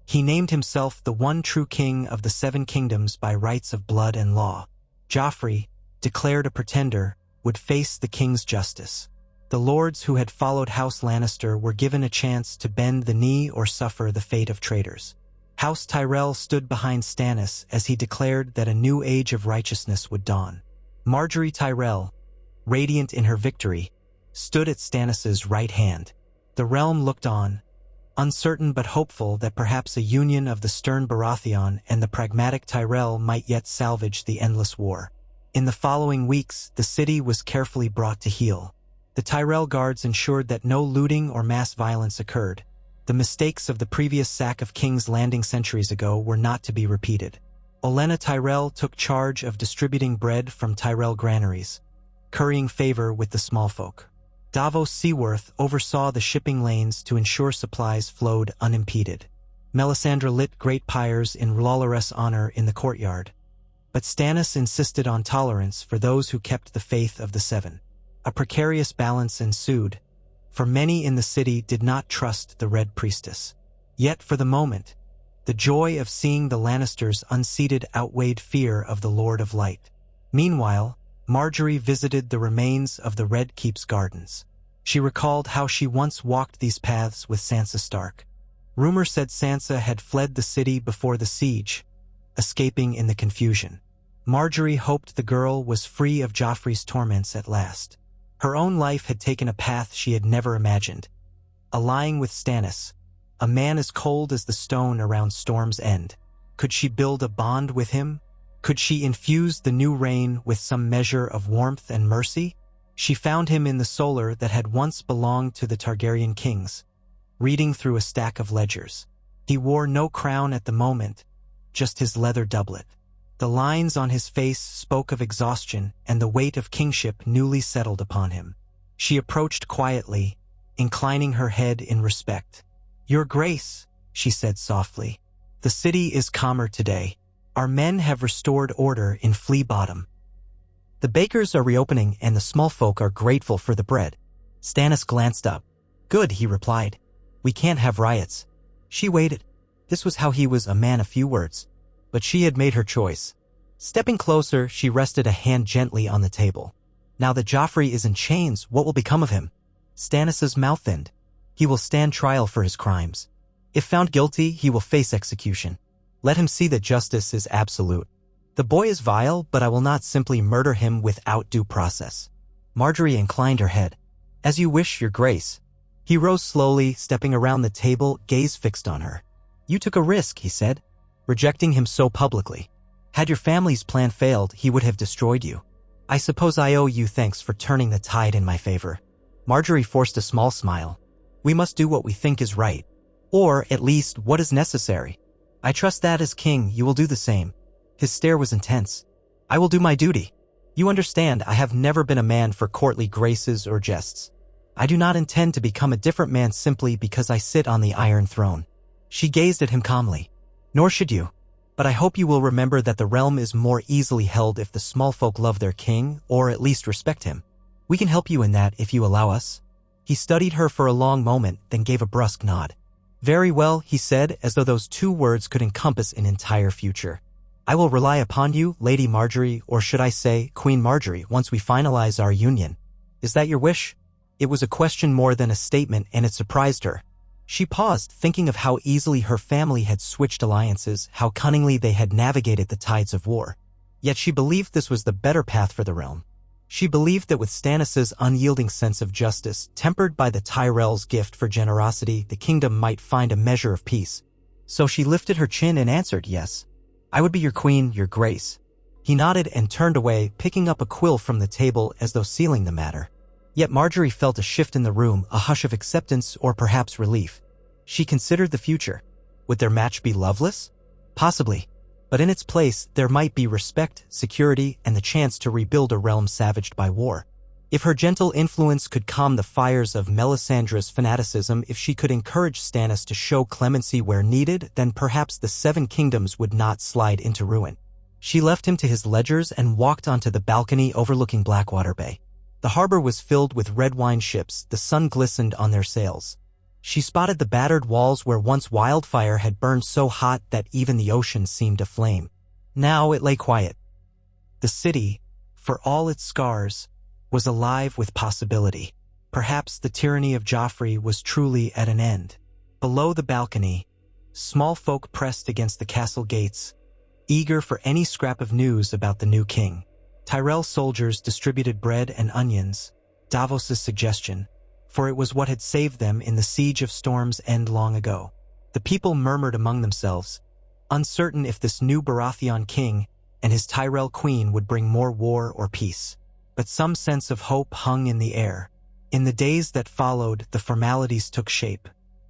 He named himself the one true king of the Seven Kingdoms by rights of blood and law. Joffrey, declared a pretender, would face the king's justice. The lords who had followed House Lannister were given a chance to bend the knee or suffer the fate of traitors. House Tyrell stood behind Stannis as he declared that a new age of righteousness would dawn. Margaery Tyrell, radiant in her victory, stood at Stannis' right hand. The realm looked on, uncertain but hopeful that perhaps a union of the stern Baratheon and the pragmatic Tyrell might yet salvage the endless war. In the following weeks, the city was carefully brought to heel. The Tyrell guards ensured that no looting or mass violence occurred. The mistakes of the previous sack of King's Landing centuries ago were not to be repeated. Olenna Tyrell took charge of distributing bread from Tyrell granaries, currying favor with the small folk. Davos Seaworth oversaw the shipping lanes to ensure supplies flowed unimpeded. Melisandre lit great pyres in R'hlloreth's honor in the courtyard. But Stannis insisted on tolerance for those who kept the faith of the Seven. A precarious balance ensued, for many in the city did not trust the Red Priestess. Yet for the moment, the joy of seeing the Lannisters unseated outweighed fear of the Lord of Light. Meanwhile, Margaery visited the remains of the Red Keep's gardens. She recalled how she once walked these paths with Sansa Stark. Rumor said Sansa had fled the city before the siege, escaping in the confusion. Margaery hoped the girl was free of Joffrey's torments at last. Her own life had taken a path she had never imagined. Allying with Stannis, a man as cold as the stone around Storm's End. Could she build a bond with him? Could she infuse the new reign with some measure of warmth and mercy? She found him in the solar that had once belonged to the Targaryen kings, reading through a stack of ledgers. He wore no crown at the moment, just his leather doublet. The lines on his face spoke of exhaustion and the weight of kingship newly settled upon him. She approached quietly, inclining her head in respect. "Your Grace," she said softly, "the city is calmer today. Our men have restored order in Flea Bottom. The bakers are reopening and the small folk are grateful for the bread." Stannis glanced up. "Good," he replied. "We can't have riots." She waited. This was how he was, a man of few words. But she had made her choice. Stepping closer, she rested a hand gently on the table. "Now that Joffrey is in chains, what will become of him?" Stannis's mouth thinned. "He will stand trial for his crimes. If found guilty, he will face execution. Let him see that justice is absolute. The boy is vile, but I will not simply murder him without due process." Margaery inclined her head. "As you wish, Your Grace." He rose slowly, stepping around the table, gaze fixed on her. "You took a risk," he said, "rejecting him so publicly. Had your family's plan failed, he would have destroyed you. I suppose I owe you thanks for turning the tide in my favor." Margaery forced a small smile. "We must do what we think is right, or at least what is necessary. I trust that as king you will do the same." His stare was intense. "I will do my duty. You understand, I have never been a man for courtly graces or jests. I do not intend to become a different man simply because I sit on the Iron Throne." She gazed at him calmly. "Nor should you. But I hope you will remember that the realm is more easily held if the small folk love their king, or at least respect him. We can help you in that if you allow us." He studied her for a long moment, then gave a brusque nod. "Very well," he said, as though those two words could encompass an entire future. "I will rely upon you, Lady Margaery, or should I say, Queen Margaery, once we finalize our union. Is that your wish?" It was a question more than a statement, and it surprised her. She paused, thinking of how easily her family had switched alliances, how cunningly they had navigated the tides of war. Yet she believed this was the better path for the realm. She believed that with Stannis's unyielding sense of justice, tempered by the Tyrell's gift for generosity, the kingdom might find a measure of peace. So she lifted her chin and answered, "Yes. I would be your queen, Your Grace." He nodded and turned away, picking up a quill from the table as though sealing the matter. Yet Margaery felt a shift in the room, a hush of acceptance or perhaps relief. She considered the future. Would their match be loveless? Possibly. But in its place, there might be respect, security, and the chance to rebuild a realm savaged by war. If her gentle influence could calm the fires of Melisandre's fanaticism, if she could encourage Stannis to show clemency where needed, then perhaps the Seven Kingdoms would not slide into ruin. She left him to his ledgers and walked onto the balcony overlooking Blackwater Bay. The harbor was filled with red wine ships, the sun glistened on their sails. She spotted the battered walls where once wildfire had burned so hot that even the ocean seemed aflame. Now it lay quiet. The city, for all its scars, was alive with possibility. Perhaps the tyranny of Joffrey was truly at an end. Below the balcony, small folk pressed against the castle gates, eager for any scrap of news about the new king. Tyrell soldiers distributed bread and onions, Davos's suggestion, for it was what had saved them in the siege of Storm's End long ago. The people murmured among themselves, uncertain if this new Baratheon king and his Tyrell queen would bring more war or peace. But some sense of hope hung in the air. In the days that followed, the formalities took shape.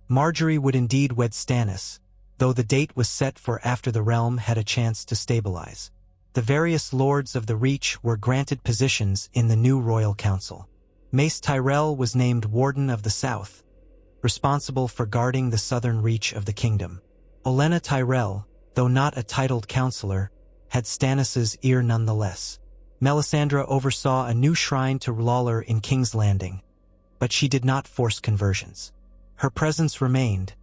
Margaery would indeed wed Stannis, though the date was set for after the realm had a chance to stabilize. The various lords of the Reach were granted positions in the new royal council. Mace Tyrell was named Warden of the South, responsible for guarding the southern reach of the kingdom. Olenna Tyrell, though not a titled counselor, had Stannis's ear nonetheless. Melisandre oversaw a new shrine to Lawler in King's Landing, but she did not force conversions. Her presence remained,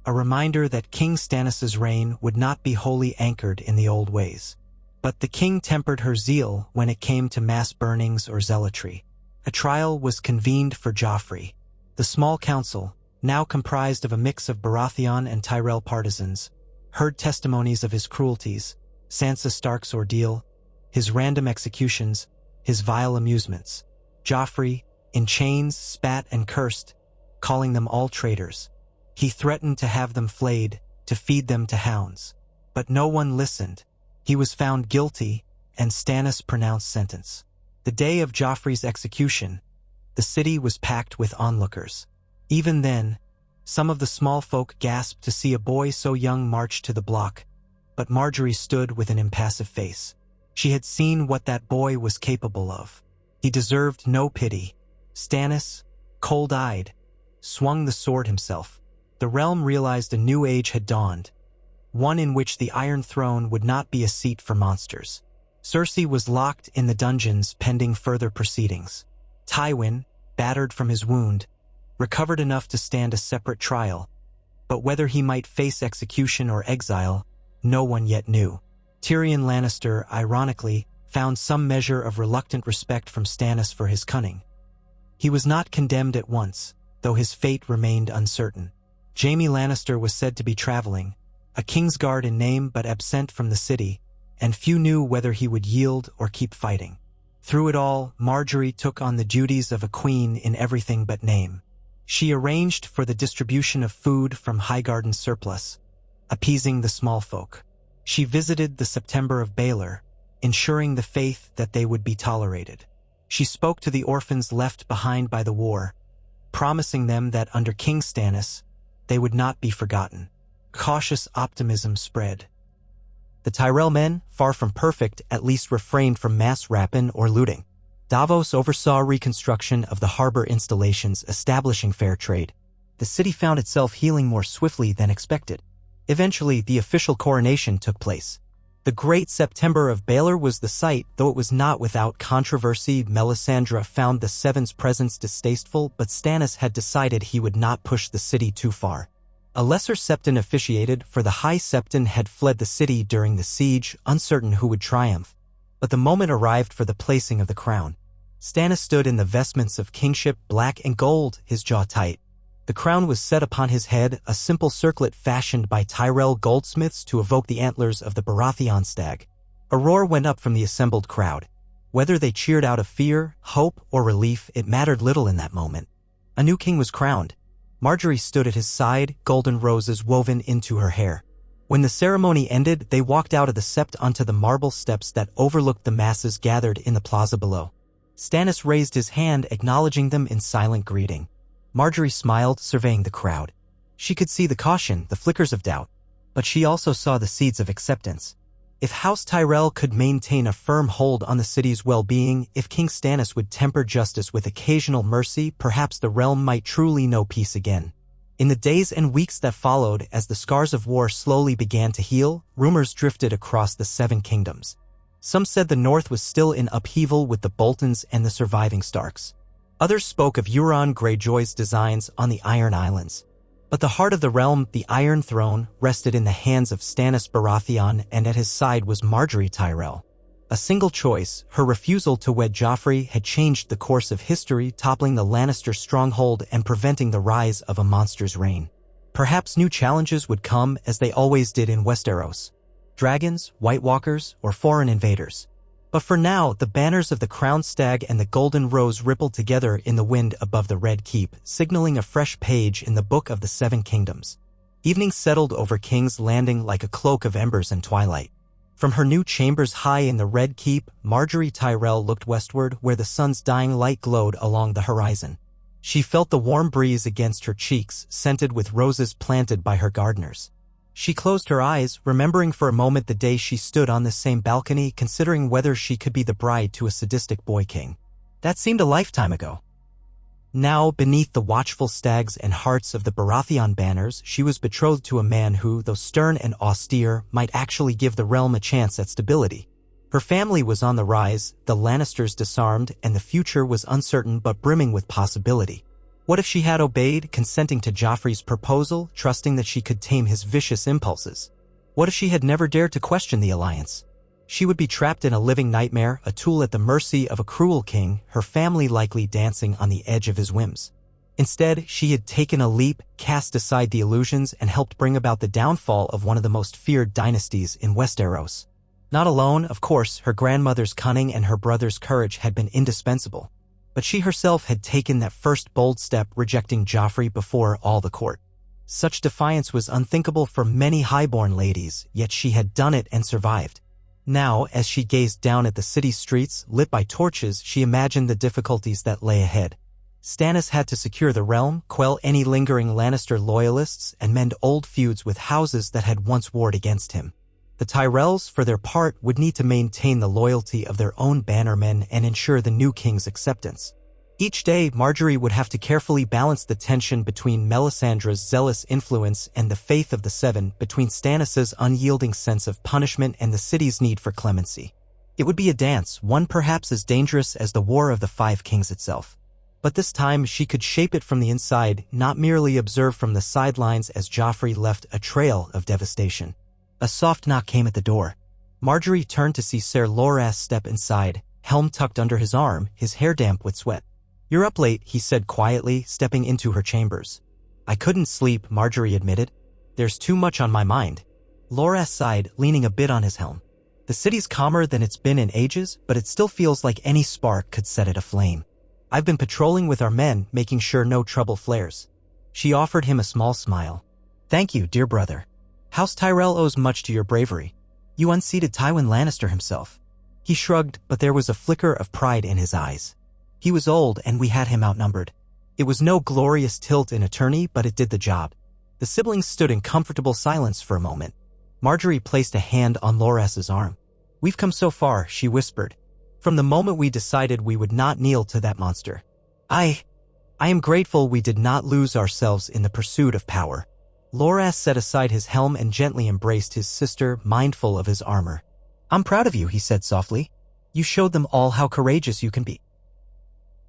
a reminder that King Stannis's reign would not be wholly anchored in the old ways. But the king tempered her zeal when it came to mass burnings or zealotry. A trial was convened for Joffrey. The small council, now comprised of a mix of Baratheon and Tyrell partisans, heard testimonies of his cruelties, Sansa Stark's ordeal, his random executions, his vile amusements. Joffrey, in chains, spat and cursed, calling them all traitors. He threatened to have them flayed, to feed them to hounds. But no one listened. He was found guilty, and Stannis pronounced sentence. The day of Joffrey's execution, the city was packed with onlookers. Even then, some of the small folk gasped to see a boy so young march to the block, but Margaery stood with an impassive face. She had seen what that boy was capable of. He deserved no pity. Stannis, cold-eyed, swung the sword himself. The realm realized a new age had dawned, one in which the Iron Throne would not be a seat for monsters. Cersei was locked in the dungeons pending further proceedings. Tywin, battered from his wound, recovered enough to stand a separate trial, but whether he might face execution or exile, no one yet knew. Tyrion Lannister, ironically, found some measure of reluctant respect from Stannis for his cunning. He was not condemned at once, though his fate remained uncertain. Jaime Lannister was said to be traveling, a Kingsguard in name but absent from the city, and few knew whether he would yield or keep fighting. Through it all, Margaery took on the duties of a queen in everything but name. She arranged for the distribution of food from Highgarden's surplus, appeasing the small folk. She visited the September of Baelor, ensuring the faith that they would be tolerated. She spoke to the orphans left behind by the war, promising them that under King Stannis, they would not be forgotten. Cautious optimism spread. The Tyrell men, far from perfect, at least refrained from mass rapine or looting. Davos oversaw reconstruction of the harbor installations, establishing fair trade. The city found itself healing more swiftly than expected. Eventually, the official coronation took place. The Great September of Baelor was the site, though it was not without controversy. Melisandre found the Seven's presence distasteful, but Stannis had decided he would not push the city too far. A lesser septon officiated, for the High Septon had fled the city during the siege, uncertain who would triumph. But the moment arrived for the placing of the crown. Stannis stood in the vestments of kingship, black and gold, his jaw tight. The crown was set upon his head, a simple circlet fashioned by Tyrell goldsmiths to evoke the antlers of the Baratheon stag. A roar went up from the assembled crowd. Whether they cheered out of fear, hope, or relief, it mattered little in that moment. A new king was crowned. Margaery stood at his side, golden roses woven into her hair. When the ceremony ended, they walked out of the sept onto the marble steps that overlooked the masses gathered in the plaza below. Stannis raised his hand, acknowledging them in silent greeting. Margaery smiled, surveying the crowd. She could see the caution, the flickers of doubt, but she also saw the seeds of acceptance. If House Tyrell could maintain a firm hold on the city's well-being, if King Stannis would temper justice with occasional mercy, perhaps the realm might truly know peace again. In the days and weeks that followed, as the scars of war slowly began to heal, rumors drifted across the Seven Kingdoms. Some said the North was still in upheaval with the Boltons and the surviving Starks. Others spoke of Euron Greyjoy's designs on the Iron Islands. But the heart of the realm, the Iron Throne, rested in the hands of Stannis Baratheon, and at his side was Margaery Tyrell. A single choice, her refusal to wed Joffrey, had changed the course of history, toppling the Lannister stronghold and preventing the rise of a monster's reign. Perhaps new challenges would come, as they always did in Westeros. Dragons, White Walkers, or foreign invaders. But for now, the banners of the crowned stag and the golden rose rippled together in the wind above the Red Keep, signaling a fresh page in the Book of the Seven Kingdoms. Evening settled over King's Landing like a cloak of embers and twilight. From her new chambers high in the Red Keep, Margaery Tyrell looked westward, where the sun's dying light glowed along the horizon. She felt the warm breeze against her cheeks, scented with roses planted by her gardeners. She closed her eyes, remembering for a moment the day she stood on this same balcony, considering whether she could be the bride to a sadistic boy king. That seemed a lifetime ago. Now, beneath the watchful stags and hearts of the Baratheon banners, she was betrothed to a man who, though stern and austere, might actually give the realm a chance at stability. Her family was on the rise, the Lannisters disarmed, and the future was uncertain but brimming with possibility. What if she had obeyed, consenting to Joffrey's proposal, trusting that she could tame his vicious impulses? What if she had never dared to question the alliance? She would be trapped in a living nightmare, a tool at the mercy of a cruel king, her family likely dancing on the edge of his whims. Instead, she had taken a leap, cast aside the illusions, and helped bring about the downfall of one of the most feared dynasties in Westeros. Not alone, of course, her grandmother's cunning and her brother's courage had been indispensable. But she herself had taken that first bold step, rejecting Joffrey before all the court. Such defiance was unthinkable for many highborn ladies, yet she had done it and survived. Now, as she gazed down at the city streets, lit by torches, she imagined the difficulties that lay ahead. Stannis had to secure the realm, quell any lingering Lannister loyalists, and mend old feuds with houses that had once warred against him. The Tyrells, for their part, would need to maintain the loyalty of their own bannermen and ensure the new king's acceptance. Each day, Margaery would have to carefully balance the tension between Melisandre's zealous influence and the faith of the Seven, between Stannis's unyielding sense of punishment and the city's need for clemency. It would be a dance, one perhaps as dangerous as the War of the Five Kings itself. But this time, she could shape it from the inside, not merely observe from the sidelines as Joffrey left a trail of devastation. A soft knock came at the door. Margaery turned to see Ser Loras step inside, helm tucked under his arm, his hair damp with sweat. "You're up late," he said quietly, stepping into her chambers. "I couldn't sleep," Margaery admitted. "There's too much on my mind." Loras sighed, leaning a bit on his helm. "The city's calmer than it's been in ages, but it still feels like any spark could set it aflame. I've been patrolling with our men, making sure no trouble flares." She offered him a small smile. "Thank you, dear brother. House Tyrell owes much to your bravery. You unseated Tywin Lannister himself." He shrugged, but there was a flicker of pride in his eyes. "He was old, and we had him outnumbered. It was no glorious tilt in attorney, but it did the job." The siblings stood in comfortable silence for a moment. Margaery placed a hand on Loras's arm. "We've come so far," she whispered. "From the moment we decided we would not kneel to that monster. I am grateful we did not lose ourselves in the pursuit of power." Loras set aside his helm and gently embraced his sister, mindful of his armor. "I'm proud of you," he said softly. "You showed them all how courageous you can be,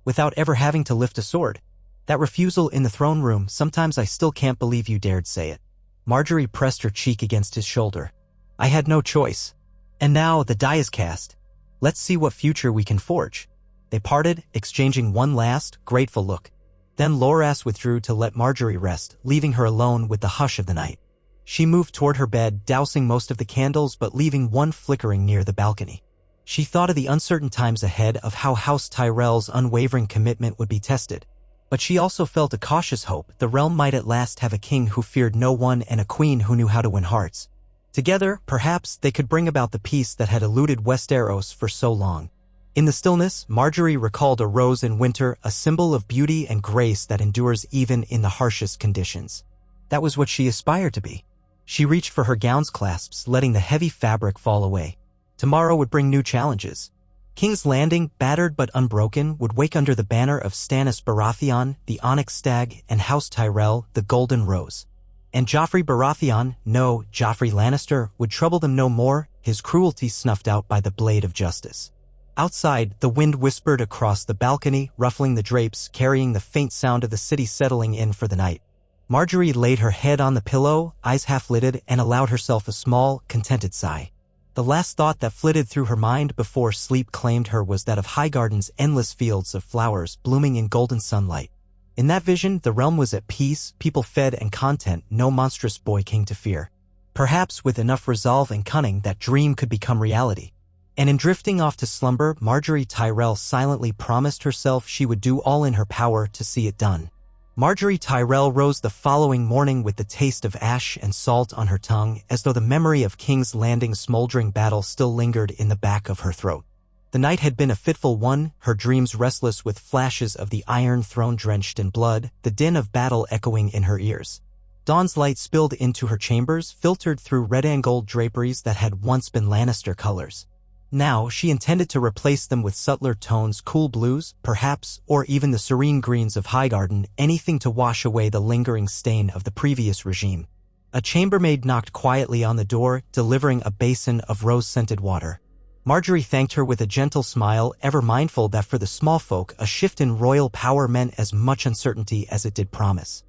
without ever having to lift a sword. That refusal in the throne room, sometimes I still can't believe you dared say it." Margaery pressed her cheek against his shoulder. "I had no choice. And now the die is cast. Let's see what future we can forge." They parted, exchanging one last, grateful look. Then Loras withdrew to let Margaery rest, leaving her alone with the hush of the night. She moved toward her bed, dousing most of the candles but leaving one flickering near the balcony. She thought of the uncertain times ahead, of how House Tyrell's unwavering commitment would be tested. But she also felt a cautious hope. The realm might at last have a king who feared no one and a queen who knew how to win hearts. Together, perhaps, they could bring about the peace that had eluded Westeros for so long. In the stillness, Margaery recalled a rose in winter, a symbol of beauty and grace that endures even in the harshest conditions. That was what she aspired to be. She reached for her gown's clasps, letting the heavy fabric fall away. Tomorrow would bring new challenges. King's Landing, battered but unbroken, would wake under the banner of Stannis Baratheon, the Onyx Stag, and House Tyrell, the Golden Rose. And Joffrey Baratheon, no, Joffrey Lannister, would trouble them no more, his cruelty snuffed out by the blade of justice. Outside, the wind whispered across the balcony, ruffling the drapes, carrying the faint sound of the city settling in for the night. Margaery laid her head on the pillow, eyes half-lidded, and allowed herself a small, contented sigh. The last thought that flitted through her mind before sleep claimed her was that of Highgarden's endless fields of flowers blooming in golden sunlight. In that vision, the realm was at peace, people fed and content, no monstrous boy king to fear. Perhaps with enough resolve and cunning, that dream could become reality. And in drifting off to slumber, Margaery Tyrell silently promised herself she would do all in her power to see it done. Margaery Tyrell rose the following morning with the taste of ash and salt on her tongue, as though the memory of King's Landing's smoldering battle still lingered in the back of her throat. The night had been a fitful one, her dreams restless with flashes of the Iron Throne drenched in blood, the din of battle echoing in her ears. Dawn's light spilled into her chambers, filtered through red and gold draperies that had once been Lannister colors. Now, she intended to replace them with subtler tones, cool blues, perhaps, or even the serene greens of Highgarden, anything to wash away the lingering stain of the previous regime. A chambermaid knocked quietly on the door, delivering a basin of rose-scented water. Margaery thanked her with a gentle smile, ever mindful that for the small folk, a shift in royal power meant as much uncertainty as it did promise.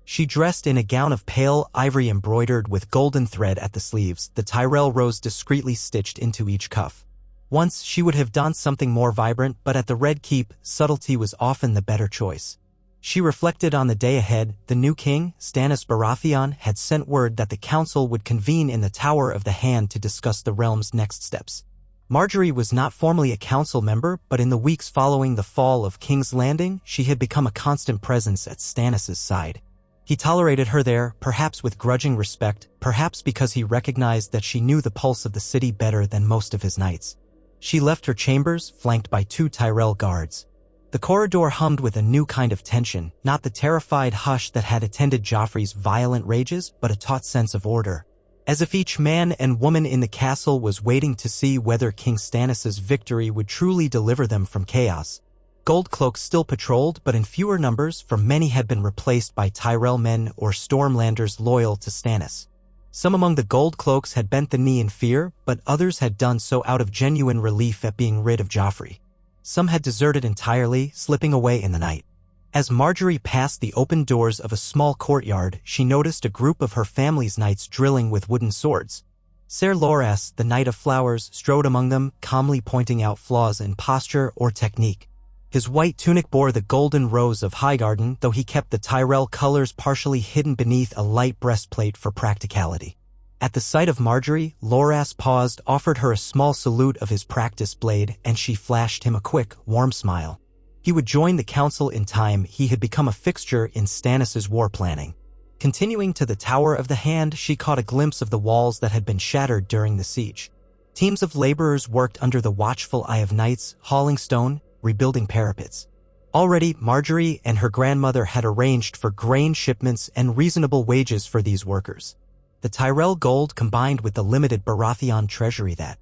She dressed in a gown of pale ivory embroidered with golden thread at the sleeves, the Tyrell rose discreetly stitched into each cuff. Once she would have donned something more vibrant, but at the Red Keep, subtlety was often the better choice. She reflected on the day ahead. The new king, Stannis Baratheon, had sent word that the council would convene in the Tower of the Hand to discuss the realm's next steps. Margaery was not formally a council member, but in the weeks following the fall of King's Landing, she had become a constant presence at Stannis' side. He tolerated her there, perhaps with grudging respect, perhaps because he recognized that she knew the pulse of the city better than most of his knights. She left her chambers, flanked by 2 Tyrell guards. The corridor hummed with a new kind of tension, not the terrified hush that had attended Joffrey's violent rages, but a taut sense of order. As if each man and woman in the castle was waiting to see whether King Stannis' victory would truly deliver them from chaos. Gold cloaks still patrolled, but in fewer numbers, for many had been replaced by Tyrell men or Stormlanders loyal to Stannis. Some among the gold cloaks had bent the knee in fear, but others had done so out of genuine relief at being rid of Joffrey. Some had deserted entirely, slipping away in the night. As Margaery passed the open doors of a small courtyard, she noticed a group of her family's knights drilling with wooden swords. Ser Loras, the Knight of Flowers, strode among them, calmly pointing out flaws in posture or technique. His white tunic bore the golden rose of Highgarden, though he kept the Tyrell colors partially hidden beneath a light breastplate for practicality. At the sight of Margaery, Loras paused, offered her a small salute of his practice blade, and she flashed him a quick, warm smile. He would join the council in time. He had become a fixture in Stannis' war planning. Continuing to the Tower of the Hand, she caught a glimpse of the walls that had been shattered during the siege. Teams of laborers worked under the watchful eye of knights, hauling stone, rebuilding parapets. Already, Margaery and her grandmother had arranged for grain shipments and reasonable wages for these workers. The Tyrell gold combined with the limited Baratheon treasury that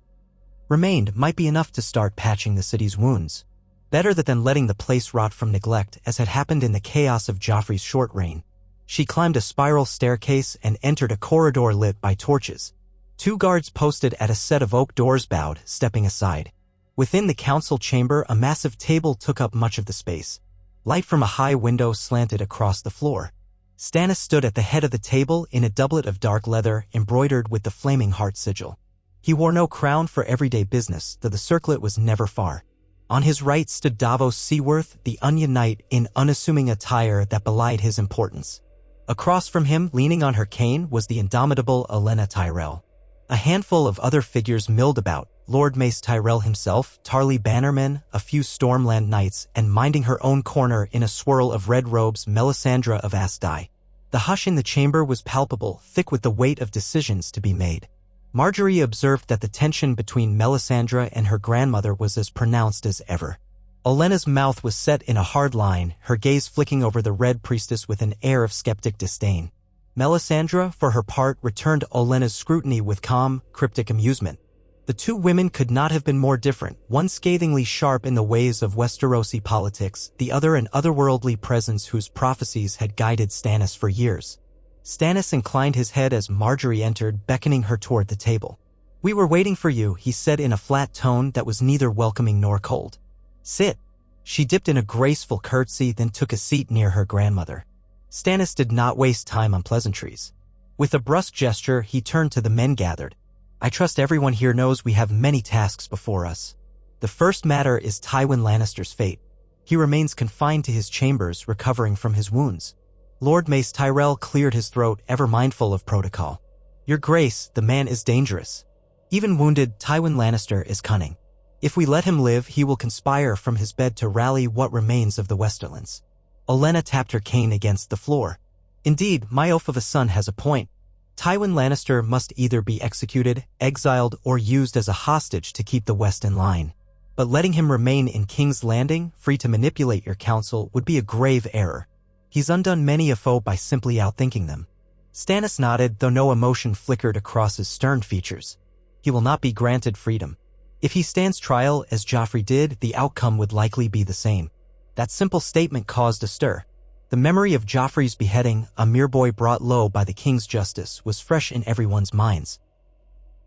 remained might be enough to start patching the city's wounds. Better than letting the place rot from neglect, as had happened in the chaos of Joffrey's short reign. She climbed a spiral staircase and entered a corridor lit by torches. 2 guards posted at a set of oak doors bowed, stepping aside. Within the council chamber, a massive table took up much of the space. Light from a high window slanted across the floor. Stannis stood at the head of the table in a doublet of dark leather embroidered with the flaming heart sigil. He wore no crown for everyday business, though the circlet was never far. On his right stood Davos Seaworth, the Onion Knight, in unassuming attire that belied his importance. Across from him, leaning on her cane, was the indomitable Olenna Tyrell. A handful of other figures milled about, Lord Mace Tyrell himself, Tarly Bannermen, a few Stormland knights, and minding her own corner in a swirl of red robes, Melisandre of Asdai. The hush in the chamber was palpable, thick with the weight of decisions to be made. Margaery observed that the tension between Melisandre and her grandmother was as pronounced as ever. Olenna's mouth was set in a hard line, her gaze flicking over the Red Priestess with an air of skeptic disdain. Melisandre, for her part, returned Olenna's scrutiny with calm, cryptic amusement. The 2 women could not have been more different, one scathingly sharp in the ways of Westerosi politics, the other an otherworldly presence whose prophecies had guided Stannis for years. Stannis inclined his head as Margaery entered, beckoning her toward the table. "We were waiting for you," he said in a flat tone that was neither welcoming nor cold. "Sit." She dipped in a graceful curtsy, then took a seat near her grandmother. Stannis did not waste time on pleasantries. With a brusque gesture, he turned to the men gathered. "I trust everyone here knows we have many tasks before us. The first matter is Tywin Lannister's fate. He remains confined to his chambers, recovering from his wounds." Lord Mace Tyrell cleared his throat, ever mindful of protocol. "Your Grace, the man is dangerous. Even wounded, Tywin Lannister is cunning. If we let him live, he will conspire from his bed to rally what remains of the Westerlands." Olenna tapped her cane against the floor. "Indeed, my oaf of a son has a point. Tywin Lannister must either be executed, exiled, or used as a hostage to keep the West in line. But letting him remain in King's Landing, free to manipulate your council, would be a grave error. He's undone many a foe by simply outthinking them. Stannis nodded, though no emotion flickered across his stern features. He will not be granted freedom. If he stands trial, as Joffrey did, the outcome would likely be the same. That simple statement caused a stir. The memory of Joffrey's beheading, a mere boy brought low by the king's justice, was fresh in everyone's minds.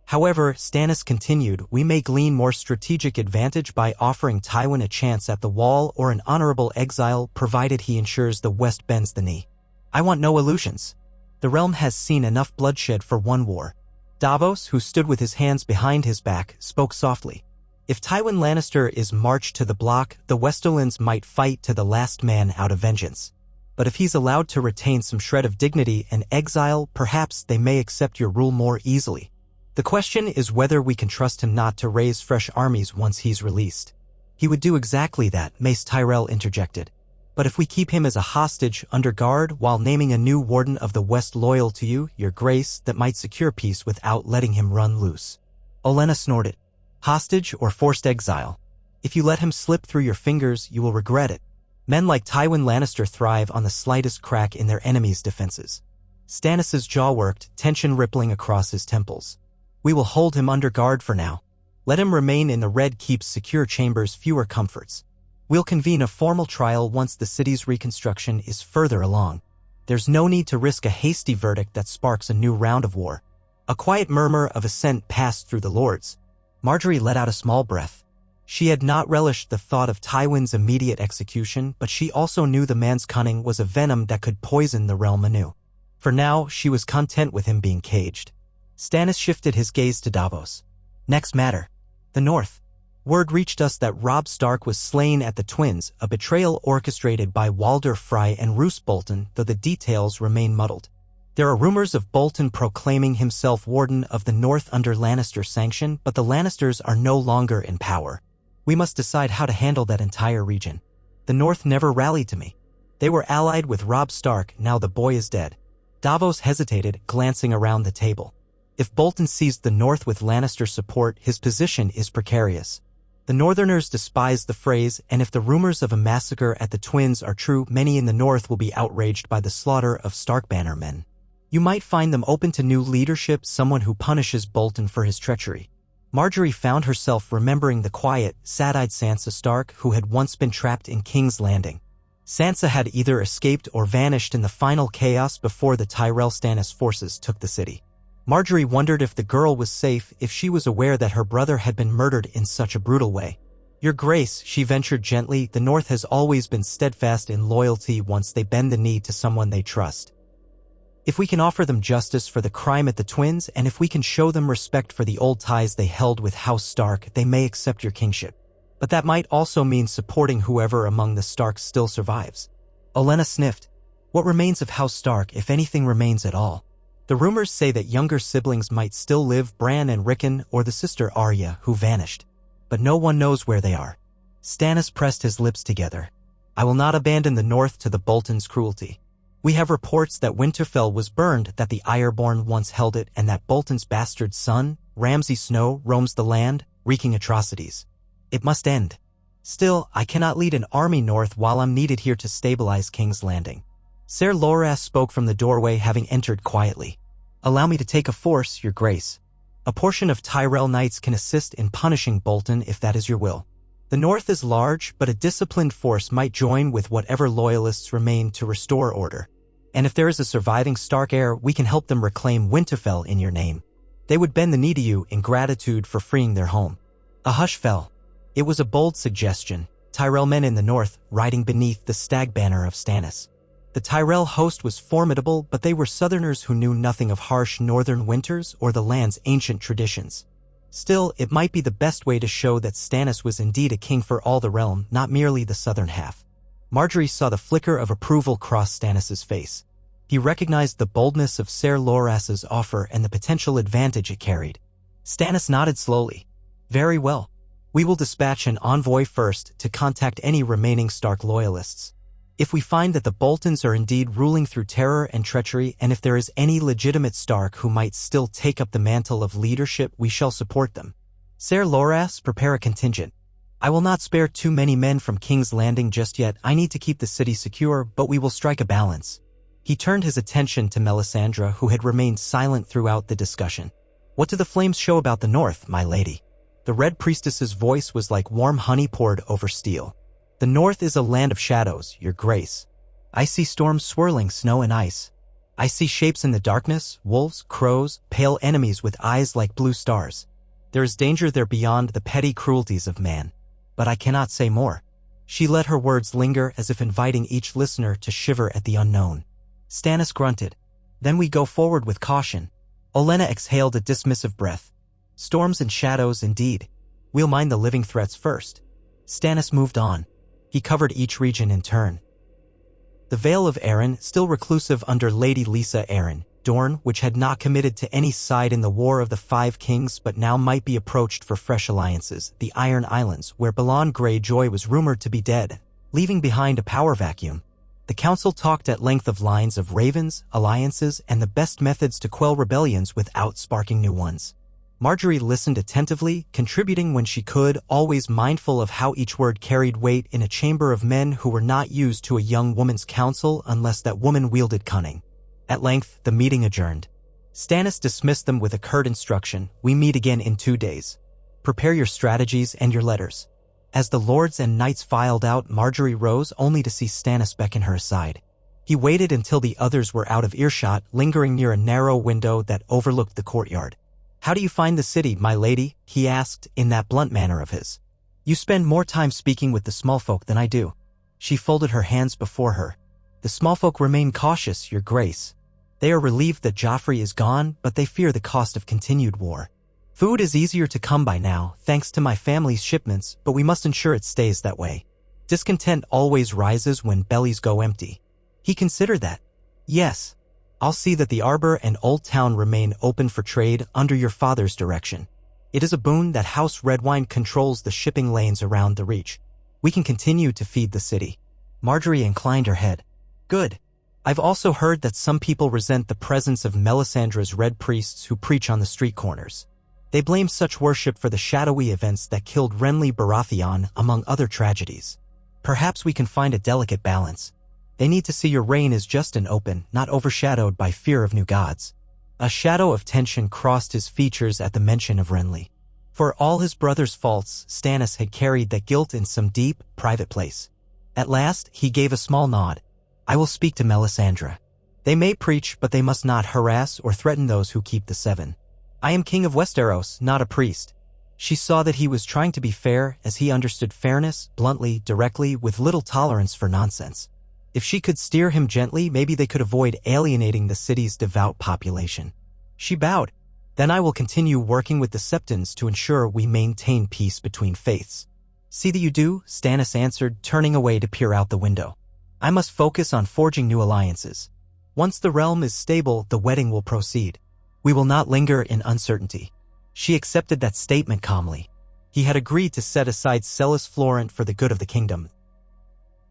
However, Stannis continued, we may glean more strategic advantage by offering Tywin a chance at the Wall or an honorable exile, provided he ensures the West bends the knee. I want no illusions. The realm has seen enough bloodshed for one war. Davos, who stood with his hands behind his back, spoke softly. If Tywin Lannister is marched to the block, the Westerlands might fight to the last man out of vengeance. But if he's allowed to retain some shred of dignity and exile, perhaps they may accept your rule more easily. The question is whether we can trust him not to raise fresh armies once he's released. He would do exactly that, Mace Tyrell interjected. But if we keep him as a hostage under guard while naming a new warden of the West loyal to you, your grace, that might secure peace without letting him run loose. Olenna snorted. Hostage or forced exile. If you let him slip through your fingers, you will regret it. Men like Tywin Lannister thrive on the slightest crack in their enemies' defenses. Stannis' jaw worked, tension rippling across his temples. We will hold him under guard for now. Let him remain in the Red Keep's secure chambers, fewer comforts. We'll convene a formal trial once the city's reconstruction is further along. There's no need to risk a hasty verdict that sparks a new round of war. A quiet murmur of assent passed through the lords. Margaery let out a small breath. She had not relished the thought of Tywin's immediate execution, but she also knew the man's cunning was a venom that could poison the realm anew. For now, she was content with him being caged. Stannis shifted his gaze to Davos. Next matter. The North. Word reached us that Robb Stark was slain at the Twins, a betrayal orchestrated by Walder Frey and Roose Bolton, though the details remain muddled. There are rumors of Bolton proclaiming himself Warden of the North under Lannister sanction, but the Lannisters are no longer in power. We must decide how to handle that entire region. The North never rallied to me. They were allied with Robb Stark, now the boy is dead. Davos hesitated, glancing around the table. If Bolton seized the North with Lannister support, his position is precarious. The Northerners despise the phrase, and if the rumors of a massacre at the Twins are true, many in the North will be outraged by the slaughter of Stark bannermen. You might find them open to new leadership, someone who punishes Bolton for his treachery. Margaery found herself remembering the quiet, sad-eyed Sansa Stark who had once been trapped in King's Landing. Sansa had either escaped or vanished in the final chaos before the Tyrell Stannis forces took the city. Margaery wondered if the girl was safe, if she was aware that her brother had been murdered in such a brutal way. Your Grace, she ventured gently, the North has always been steadfast in loyalty once they bend the knee to someone they trust. If we can offer them justice for the crime at the Twins, and if we can show them respect for the old ties they held with House Stark, they may accept your kingship. But that might also mean supporting whoever among the Starks still survives. Olenna sniffed. What remains of House Stark, if anything remains at all? The rumors say that younger siblings might still live, Bran and Rickon, or the sister Arya, who vanished. But no one knows where they are. Stannis pressed his lips together. I will not abandon the North to the Boltons' cruelty. We have reports that Winterfell was burned, that the Ironborn once held it, and that Bolton's bastard son, Ramsay Snow, roams the land, wreaking atrocities. It must end. Still, I cannot lead an army north while I'm needed here to stabilize King's Landing. Ser Loras spoke from the doorway, having entered quietly. Allow me to take a force, Your Grace. A portion of Tyrell Knights can assist in punishing Bolton if that is your will. The North is large, but a disciplined force might join with whatever loyalists remain to restore order. And if there is a surviving Stark heir, we can help them reclaim Winterfell in your name. They would bend the knee to you in gratitude for freeing their home. A hush fell. It was a bold suggestion. Tyrell men in the North, riding beneath the stag banner of Stannis. The Tyrell host was formidable, but they were Southerners who knew nothing of harsh northern winters or the land's ancient traditions. Still, it might be the best way to show that Stannis was indeed a king for all the realm, not merely the southern half. Margaery saw the flicker of approval cross Stannis' face. He recognized the boldness of Ser Loras' offer and the potential advantage it carried. Stannis nodded slowly. Very well. We will dispatch an envoy first to contact any remaining Stark loyalists. If we find that the Boltons are indeed ruling through terror and treachery, and if there is any legitimate Stark who might still take up the mantle of leadership, we shall support them. Ser Loras, prepare a contingent. I will not spare too many men from King's Landing just yet. I need to keep the city secure, but we will strike a balance. He turned his attention to Melisandre, who had remained silent throughout the discussion. What do the flames show about the north, my lady? The Red Priestess's voice was like warm honey poured over steel. The north is a land of shadows, your grace. I see storms swirling snow and ice. I see shapes in the darkness, wolves, crows, pale enemies with eyes like blue stars. There is danger there beyond the petty cruelties of man. But I cannot say more. She let her words linger as if inviting each listener to shiver at the unknown. Stannis grunted. Then we go forward with caution. Olenna exhaled a dismissive breath. Storms and shadows indeed. We'll mind the living threats first. Stannis moved on. He covered each region in turn. The Vale of Arryn, still reclusive under Lady Lisa Arryn, Dorne, which had not committed to any side in the War of the Five Kings but now might be approached for fresh alliances, the Iron Islands, where Balon Greyjoy was rumored to be dead, leaving behind a power vacuum. The council talked at length of lines of ravens, alliances, and the best methods to quell rebellions without sparking new ones. Margaery listened attentively, contributing when she could, always mindful of how each word carried weight in a chamber of men who were not used to a young woman's counsel unless that woman wielded cunning. At length, the meeting adjourned. Stannis dismissed them with a curt instruction, "We meet again in 2 days. Prepare your strategies and your letters." As the lords and knights filed out, Margaery rose only to see Stannis beckon her aside. He waited until the others were out of earshot, lingering near a narrow window that overlooked the courtyard. "How do you find the city, my lady?" he asked, in that blunt manner of his. "You spend more time speaking with the small folk than I do." She folded her hands before her. "The small folk remain cautious, your grace. They are relieved that Joffrey is gone, but they fear the cost of continued war. Food is easier to come by now, thanks to my family's shipments, but we must ensure it stays that way. Discontent always rises when bellies go empty." He considered that. "Yes. I'll see that the Arbor and Old Town remain open for trade under your father's direction. It is a boon that House Redwine controls the shipping lanes around the Reach. We can continue to feed the city." Margaery inclined her head. "Good. I've also heard that some people resent the presence of Melisandre's red priests who preach on the street corners. They blame such worship for the shadowy events that killed Renly Baratheon, among other tragedies. Perhaps we can find a delicate balance. They need to see your reign is just and open, not overshadowed by fear of new gods." A shadow of tension crossed his features at the mention of Renly. For all his brother's faults, Stannis had carried that guilt in some deep, private place. At last, he gave a small nod. "I will speak to Melisandre. They may preach, but they must not harass or threaten those who keep the Seven. I am king of Westeros, not a priest." She saw that he was trying to be fair, as he understood fairness, bluntly, directly, with little tolerance for nonsense. If she could steer him gently, maybe they could avoid alienating the city's devout population. She bowed. "Then I will continue working with the Septons to ensure we maintain peace between faiths." "See that you do," Stannis answered, turning away to peer out the window. "I must focus on forging new alliances. Once the realm is stable, the wedding will proceed. We will not linger in uncertainty." She accepted that statement calmly. He had agreed to set aside Celis Florent for the good of the kingdom.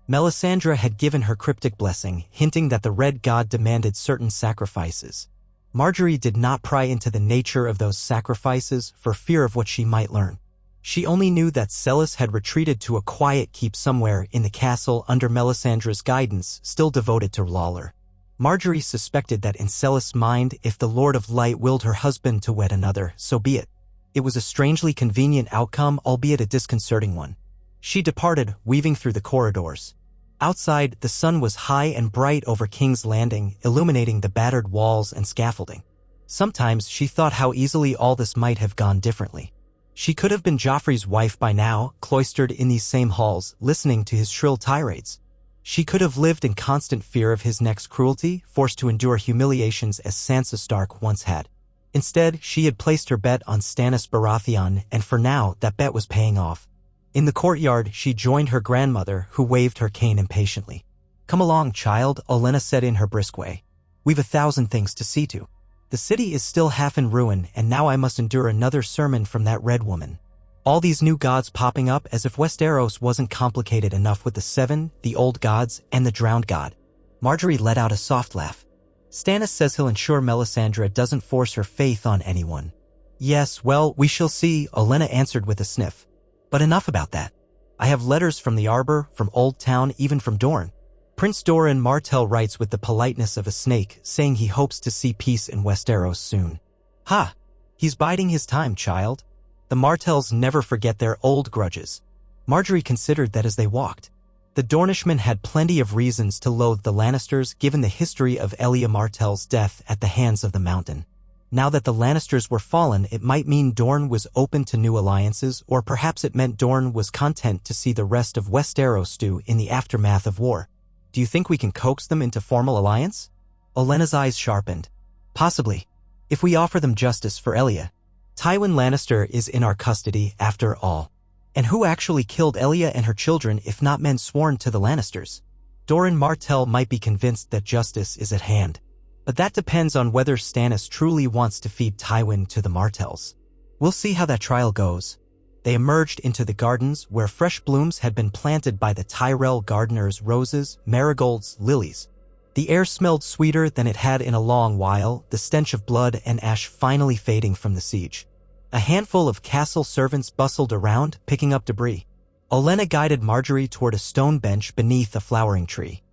Melisandre had given her cryptic blessing, hinting that the Red God demanded certain sacrifices. Margaery did not pry into the nature of those sacrifices for fear of what she might learn. She only knew that Celis had retreated to a quiet keep somewhere in the castle under Melisandre's guidance, still devoted to Lawler. Margaery suspected that in Celis' mind, if the Lord of Light willed her husband to wed another, so be it. It was a strangely convenient outcome, albeit a disconcerting one. She departed, weaving through the corridors. Outside, the sun was high and bright over King's Landing, illuminating the battered walls and scaffolding. Sometimes she thought how easily all this might have gone differently. She could have been Joffrey's wife by now, cloistered in these same halls, listening to his shrill tirades. She could have lived in constant fear of his next cruelty, forced to endure humiliations as Sansa Stark once had. Instead, she had placed her bet on Stannis Baratheon, and for now, that bet was paying off. In the courtyard, she joined her grandmother, who waved her cane impatiently. "Come along, child," Olenna said in her brisk way. "We've 1,000 things to see to. The city is still half in ruin, and now I must endure another sermon from that red woman. All these new gods popping up as if Westeros wasn't complicated enough with the Seven, the Old Gods, and the Drowned God." Margaery let out a soft laugh. "Stannis says he'll ensure Melisandre doesn't force her faith on anyone." "Yes, well, we shall see," Olenna answered with a sniff. "But enough about that. I have letters from the Arbor, from Old Town, even from Dorne. Prince Doran Martell writes with the politeness of a snake, saying he hopes to see peace in Westeros soon. Ha! He's biding his time, child. The Martells never forget their old grudges. Margaery considered that as they walked. The Dornishmen had plenty of reasons to loathe the Lannisters given the history of Elia Martell's death at the hands of the Mountain. Now that the Lannisters were fallen, it might mean Dorne was open to new alliances, or perhaps it meant Dorne was content to see the rest of Westeros stew in the aftermath of war. Do you think we can coax them into formal alliance? Olenna's eyes sharpened. Possibly, if we offer them justice for Elia. Tywin Lannister is in our custody, after all. And who actually killed Elia and her children if not men sworn to the Lannisters? Doran Martell might be convinced that justice is at hand. But that depends on whether Stannis truly wants to feed Tywin to the Martells. We'll see how that trial goes. They emerged into the gardens where fresh blooms had been planted by the Tyrell gardeners' roses, marigolds, lilies. The air smelled sweeter than it had in a long while, the stench of blood and ash finally fading from the siege. A handful of castle servants bustled around, picking up debris. Olenna guided Margaery toward a stone bench beneath a flowering tree.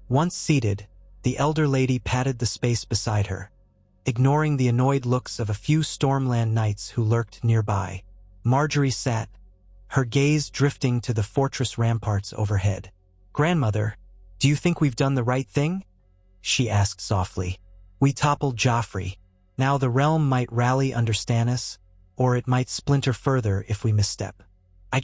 Once seated, the elder lady patted the space beside her, ignoring the annoyed looks of a few Stormland knights who lurked nearby. Margaery sat, her gaze drifting to the fortress ramparts overhead. "Grandmother, do you think we've done the right thing?" she asked softly. "We toppled Joffrey. Now the realm might rally under Stannis, or it might splinter further if we misstep. I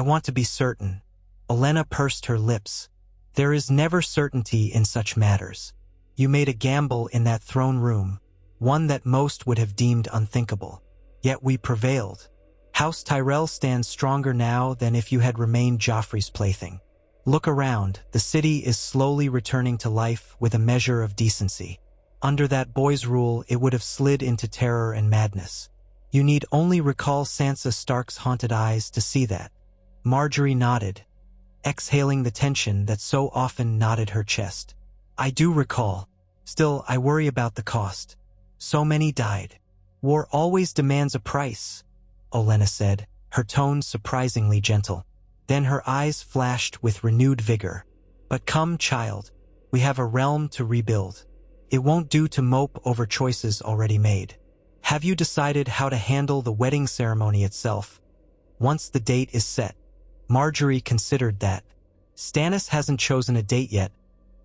want to be certain." Olenna pursed her lips. "There is never certainty in such matters. You made a gamble in that throne room, one that most would have deemed unthinkable. Yet we prevailed. House Tyrell stands stronger now than if you had remained Joffrey's plaything. Look around, the city is slowly returning to life with a measure of decency. Under that boy's rule, it would have slid into terror and madness. You need only recall Sansa Stark's haunted eyes to see that." Margaery nodded, exhaling the tension that so often knotted her chest. "I do recall. Still, I worry about the cost. So many died. War always demands a price," Olenna said, her tone surprisingly gentle. Then her eyes flashed with renewed vigor. "But come, child, we have a realm to rebuild. It won't do to mope over choices already made. Have you decided how to handle the wedding ceremony itself? Once the date is set." Margaery considered that. "Stannis hasn't chosen a date yet,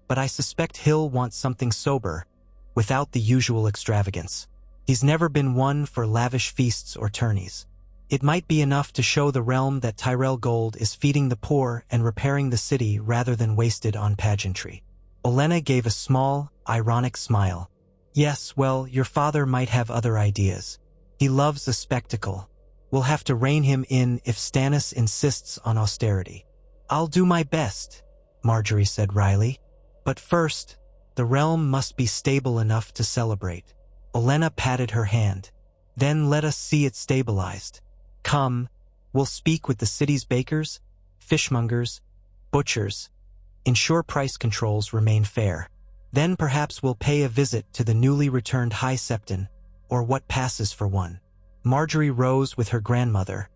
but I suspect he'll want something sober, without the usual extravagance. He's never been one for lavish feasts or tourneys. It might be enough to show the realm that Tyrell gold is feeding the poor and repairing the city rather than wasted on pageantry." Olenna gave a small, ironic smile. "Yes, well, your father might have other ideas. He loves a spectacle. We'll have to rein him in if Stannis insists on austerity." "I'll do my best," Margaery said wryly. "But first, the realm must be stable enough to celebrate." Olenna patted her hand. "Then let us see it stabilized. Come, we'll speak with the city's bakers, fishmongers, butchers. Ensure price controls remain fair. Then perhaps we'll pay a visit to the newly returned High Septon, or what passes for one." Margaery rose with her grandmother,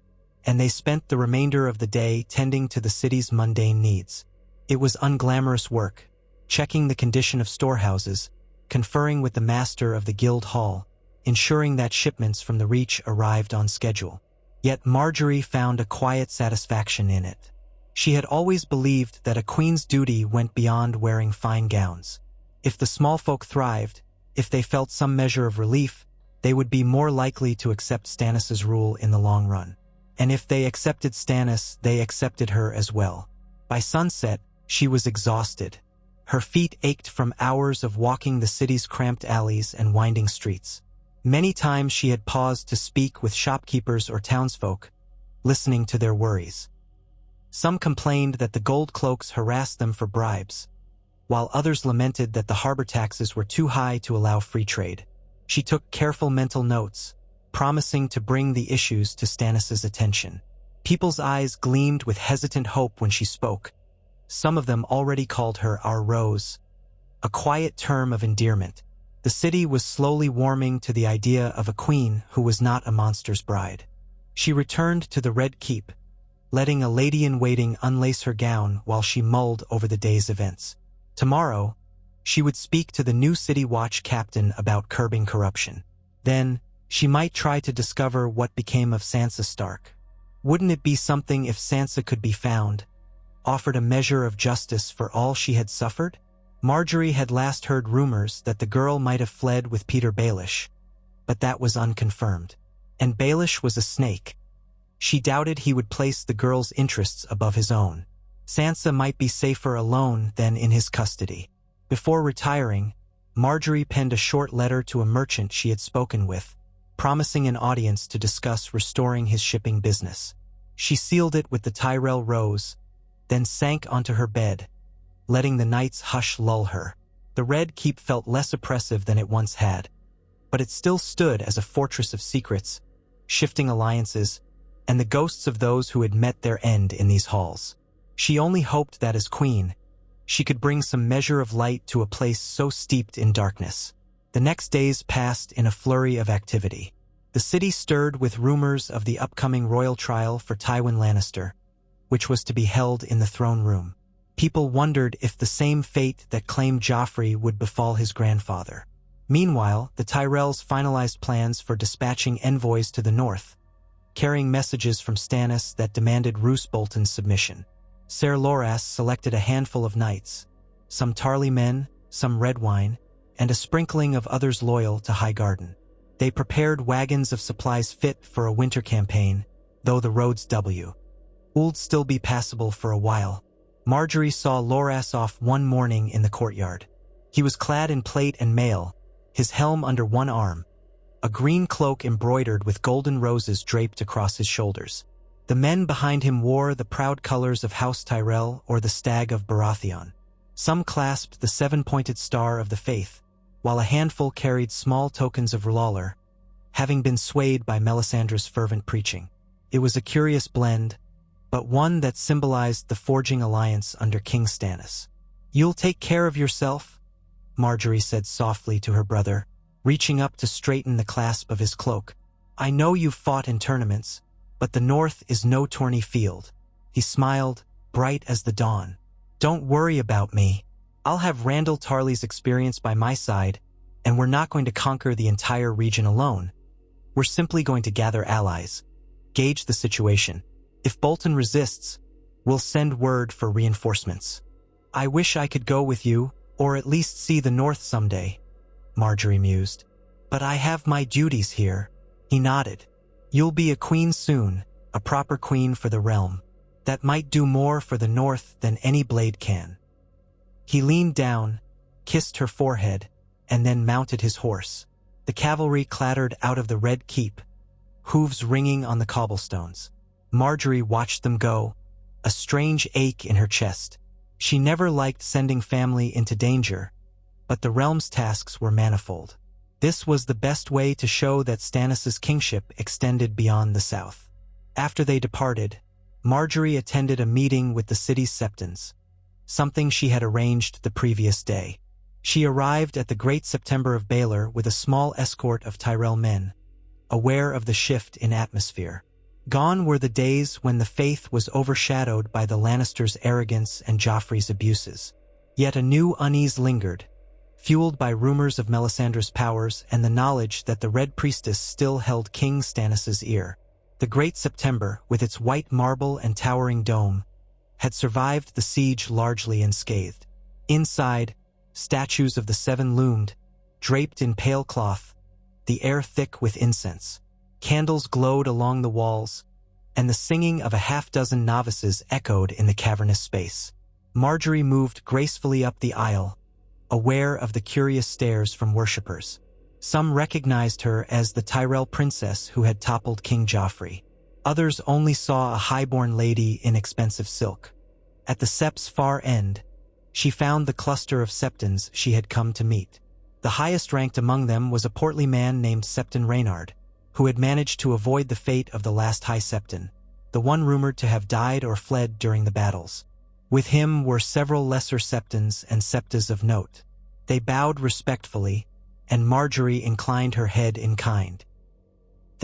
and they spent the remainder of the day tending to the city's mundane needs. It was unglamorous work, checking the condition of storehouses, conferring with the master of the guild hall, ensuring that shipments from the Reach arrived on schedule. Yet Margaery found a quiet satisfaction in it. She had always believed that a queen's duty went beyond wearing fine gowns. If the small folk thrived, if they felt some measure of relief, they would be more likely to accept Stannis's rule in the long run. And if they accepted Stannis, they accepted her as well. By sunset, she was exhausted. Her feet ached from hours of walking the city's cramped alleys and winding streets. Many times she had paused to speak with shopkeepers or townsfolk, listening to their worries. Some complained that the gold cloaks harassed them for bribes, while others lamented that the harbor taxes were too high to allow free trade. She took careful mental notes, promising to bring the issues to Stannis's attention. People's eyes gleamed with hesitant hope when she spoke. Some of them already called her our Rose, a quiet term of endearment. The city was slowly warming to the idea of a queen who was not a monster's bride. She returned to the Red Keep, letting a lady-in-waiting unlace her gown while she mulled over the day's events. Tomorrow, she would speak to the new City Watch captain about curbing corruption. Then, she might try to discover what became of Sansa Stark. Wouldn't it be something if Sansa could be found, offered a measure of justice for all she had suffered? Margaery had last heard rumors that the girl might have fled with Peter Baelish, but that was unconfirmed. And Baelish was a snake. She doubted he would place the girl's interests above his own. Sansa might be safer alone than in his custody. Before retiring, Margaery penned a short letter to a merchant she had spoken with, promising an audience to discuss restoring his shipping business. She sealed it with the Tyrell rose, then sank onto her bed, letting the night's hush lull her. The Red Keep felt less oppressive than it once had, but it still stood as a fortress of secrets, shifting alliances, and the ghosts of those who had met their end in these halls. She only hoped that as queen, she could bring some measure of light to a place so steeped in darkness. The next days passed in a flurry of activity. The city stirred with rumors of the upcoming royal trial for Tywin Lannister, which was to be held in the throne room. People wondered if the same fate that claimed Joffrey would befall his grandfather. Meanwhile, the Tyrells finalized plans for dispatching envoys to the north, carrying messages from Stannis that demanded Roose Bolton's submission. Ser Loras selected a handful of knights, some Tarly men, some Redwyne, and a sprinkling of others loyal to Highgarden. They prepared wagons of supplies fit for a winter campaign, though the roads would still be passable for a while. Margaery saw Loras off one morning in the courtyard. He was clad in plate and mail, his helm under one arm, a green cloak embroidered with golden roses draped across his shoulders. The men behind him wore the proud colors of House Tyrell or the Stag of Baratheon. Some clasped the seven-pointed star of the faith, while a handful carried small tokens of R'hllor, having been swayed by Melisandre's fervent preaching. It was a curious blend, but one that symbolized the forging alliance under King Stannis. "You'll take care of yourself?" Margaery said softly to her brother, reaching up to straighten the clasp of his cloak. "I know you've fought in tournaments, but the North is no tourney field." He smiled, bright as the dawn. "Don't worry about me. I'll have Randall Tarley's experience by my side, and we're not going to conquer the entire region alone. We're simply going to gather allies, gauge the situation. If Bolton resists, we'll send word for reinforcements." "I wish I could go with you, or at least see the North someday," Margaery mused. "But I have my duties here." He nodded. "You'll be a queen soon, a proper queen for the realm. That might do more for the North than any blade can." He leaned down, kissed her forehead, and then mounted his horse. The cavalry clattered out of the Red Keep, hooves ringing on the cobblestones. Margaery watched them go, a strange ache in her chest. She never liked sending family into danger, but the realm's tasks were manifold. This was the best way to show that Stannis' kingship extended beyond the south. After they departed, Margaery attended a meeting with the city's septons, something she had arranged the previous day. She arrived at the Great September of Baelor with a small escort of Tyrell men, aware of the shift in atmosphere. Gone were the days when the faith was overshadowed by the Lannisters' arrogance and Joffrey's abuses. Yet a new unease lingered, fueled by rumors of Melisandre's powers and the knowledge that the Red Priestess still held King Stannis' ear. The Great September, with its white marble and towering dome, had survived the siege largely unscathed. Inside, statues of the Seven loomed, draped in pale cloth, the air thick with incense. Candles glowed along the walls, and the singing of a half-dozen novices echoed in the cavernous space. Margaery moved gracefully up the aisle, aware of the curious stares from worshippers. Some recognized her as the Tyrell princess who had toppled King Joffrey. Others only saw a highborn lady in expensive silk. At the sept's far end, she found the cluster of septons she had come to meet. The highest ranked among them was a portly man named Septon Reynard, who had managed to avoid the fate of the last High Septon, the one rumored to have died or fled during the battles. With him were several lesser septons and septas of note. They bowed respectfully, and Margaery inclined her head in kind.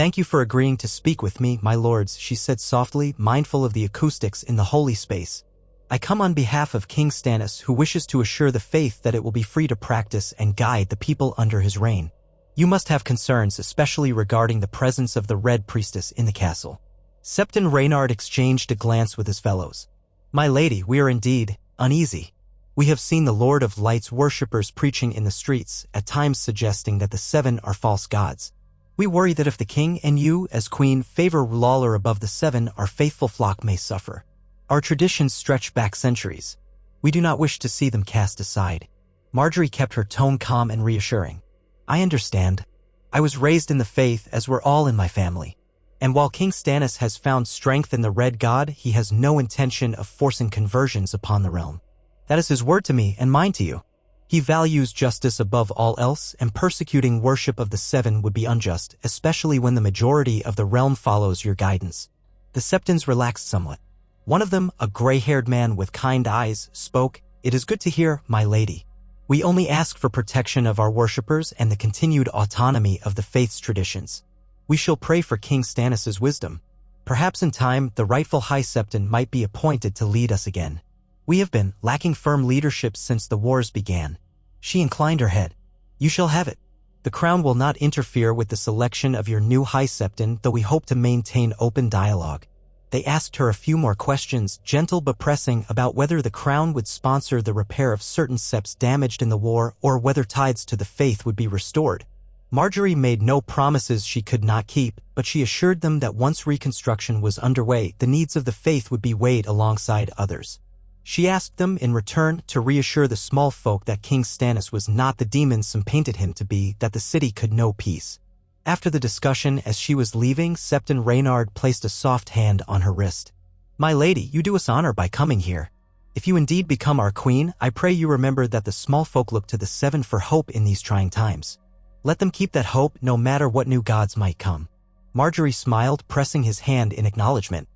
"Thank you for agreeing to speak with me, my lords," she said softly, mindful of the acoustics in the holy space. "I come on behalf of King Stannis, who wishes to assure the faith that it will be free to practice and guide the people under his reign. You must have concerns, especially regarding the presence of the Red Priestess in the castle." Septon Reynard exchanged a glance with his fellows. "My lady, we are indeed uneasy. We have seen the Lord of Light's worshippers preaching in the streets, at times suggesting that the Seven are false gods. We worry that if the king and you, as queen, favor Lawler above the Seven, our faithful flock may suffer. Our traditions stretch back centuries. We do not wish to see them cast aside." Margaery kept her tone calm and reassuring. "I understand. I was raised in the faith, as were all in my family. And while King Stannis has found strength in the Red God, he has no intention of forcing conversions upon the realm. That is his word to me and mine to you. He values justice above all else, and persecuting worship of the Seven would be unjust, especially when the majority of the realm follows your guidance." The Septons relaxed somewhat. One of them, a gray-haired man with kind eyes, spoke. "It is good to hear, my lady. We only ask for protection of our worshippers and the continued autonomy of the faith's traditions. We shall pray for King Stannis' wisdom. Perhaps in time, the rightful High Septon might be appointed to lead us again. We have been lacking firm leadership since the wars began." She inclined her head. "You shall have it. The crown will not interfere with the selection of your new High Septon, though we hope to maintain open dialogue." They asked her a few more questions, gentle but pressing, about whether the crown would sponsor the repair of certain septs damaged in the war or whether tithes to the faith would be restored. Margaery made no promises she could not keep, but she assured them that once reconstruction was underway, the needs of the faith would be weighed alongside others. She asked them, in return, to reassure the small folk that King Stannis was not the demon some painted him to be, that the city could know peace. After the discussion, as she was leaving, Septon Reynard placed a soft hand on her wrist. "My lady, you do us honor by coming here. If you indeed become our queen, I pray you remember that the small folk look to the Seven for hope in these trying times. Let them keep that hope no matter what new gods might come." Margaery smiled, pressing his hand in acknowledgement.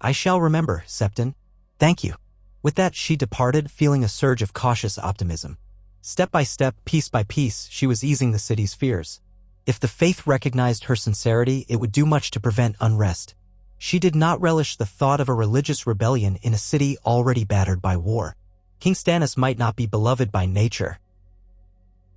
"I shall remember, Septon. Thank you." With that, she departed, feeling a surge of cautious optimism. Step by step, piece by piece, she was easing the city's fears. If the faith recognized her sincerity, it would do much to prevent unrest. She did not relish the thought of a religious rebellion in a city already battered by war. King Stannis might not be beloved by nature.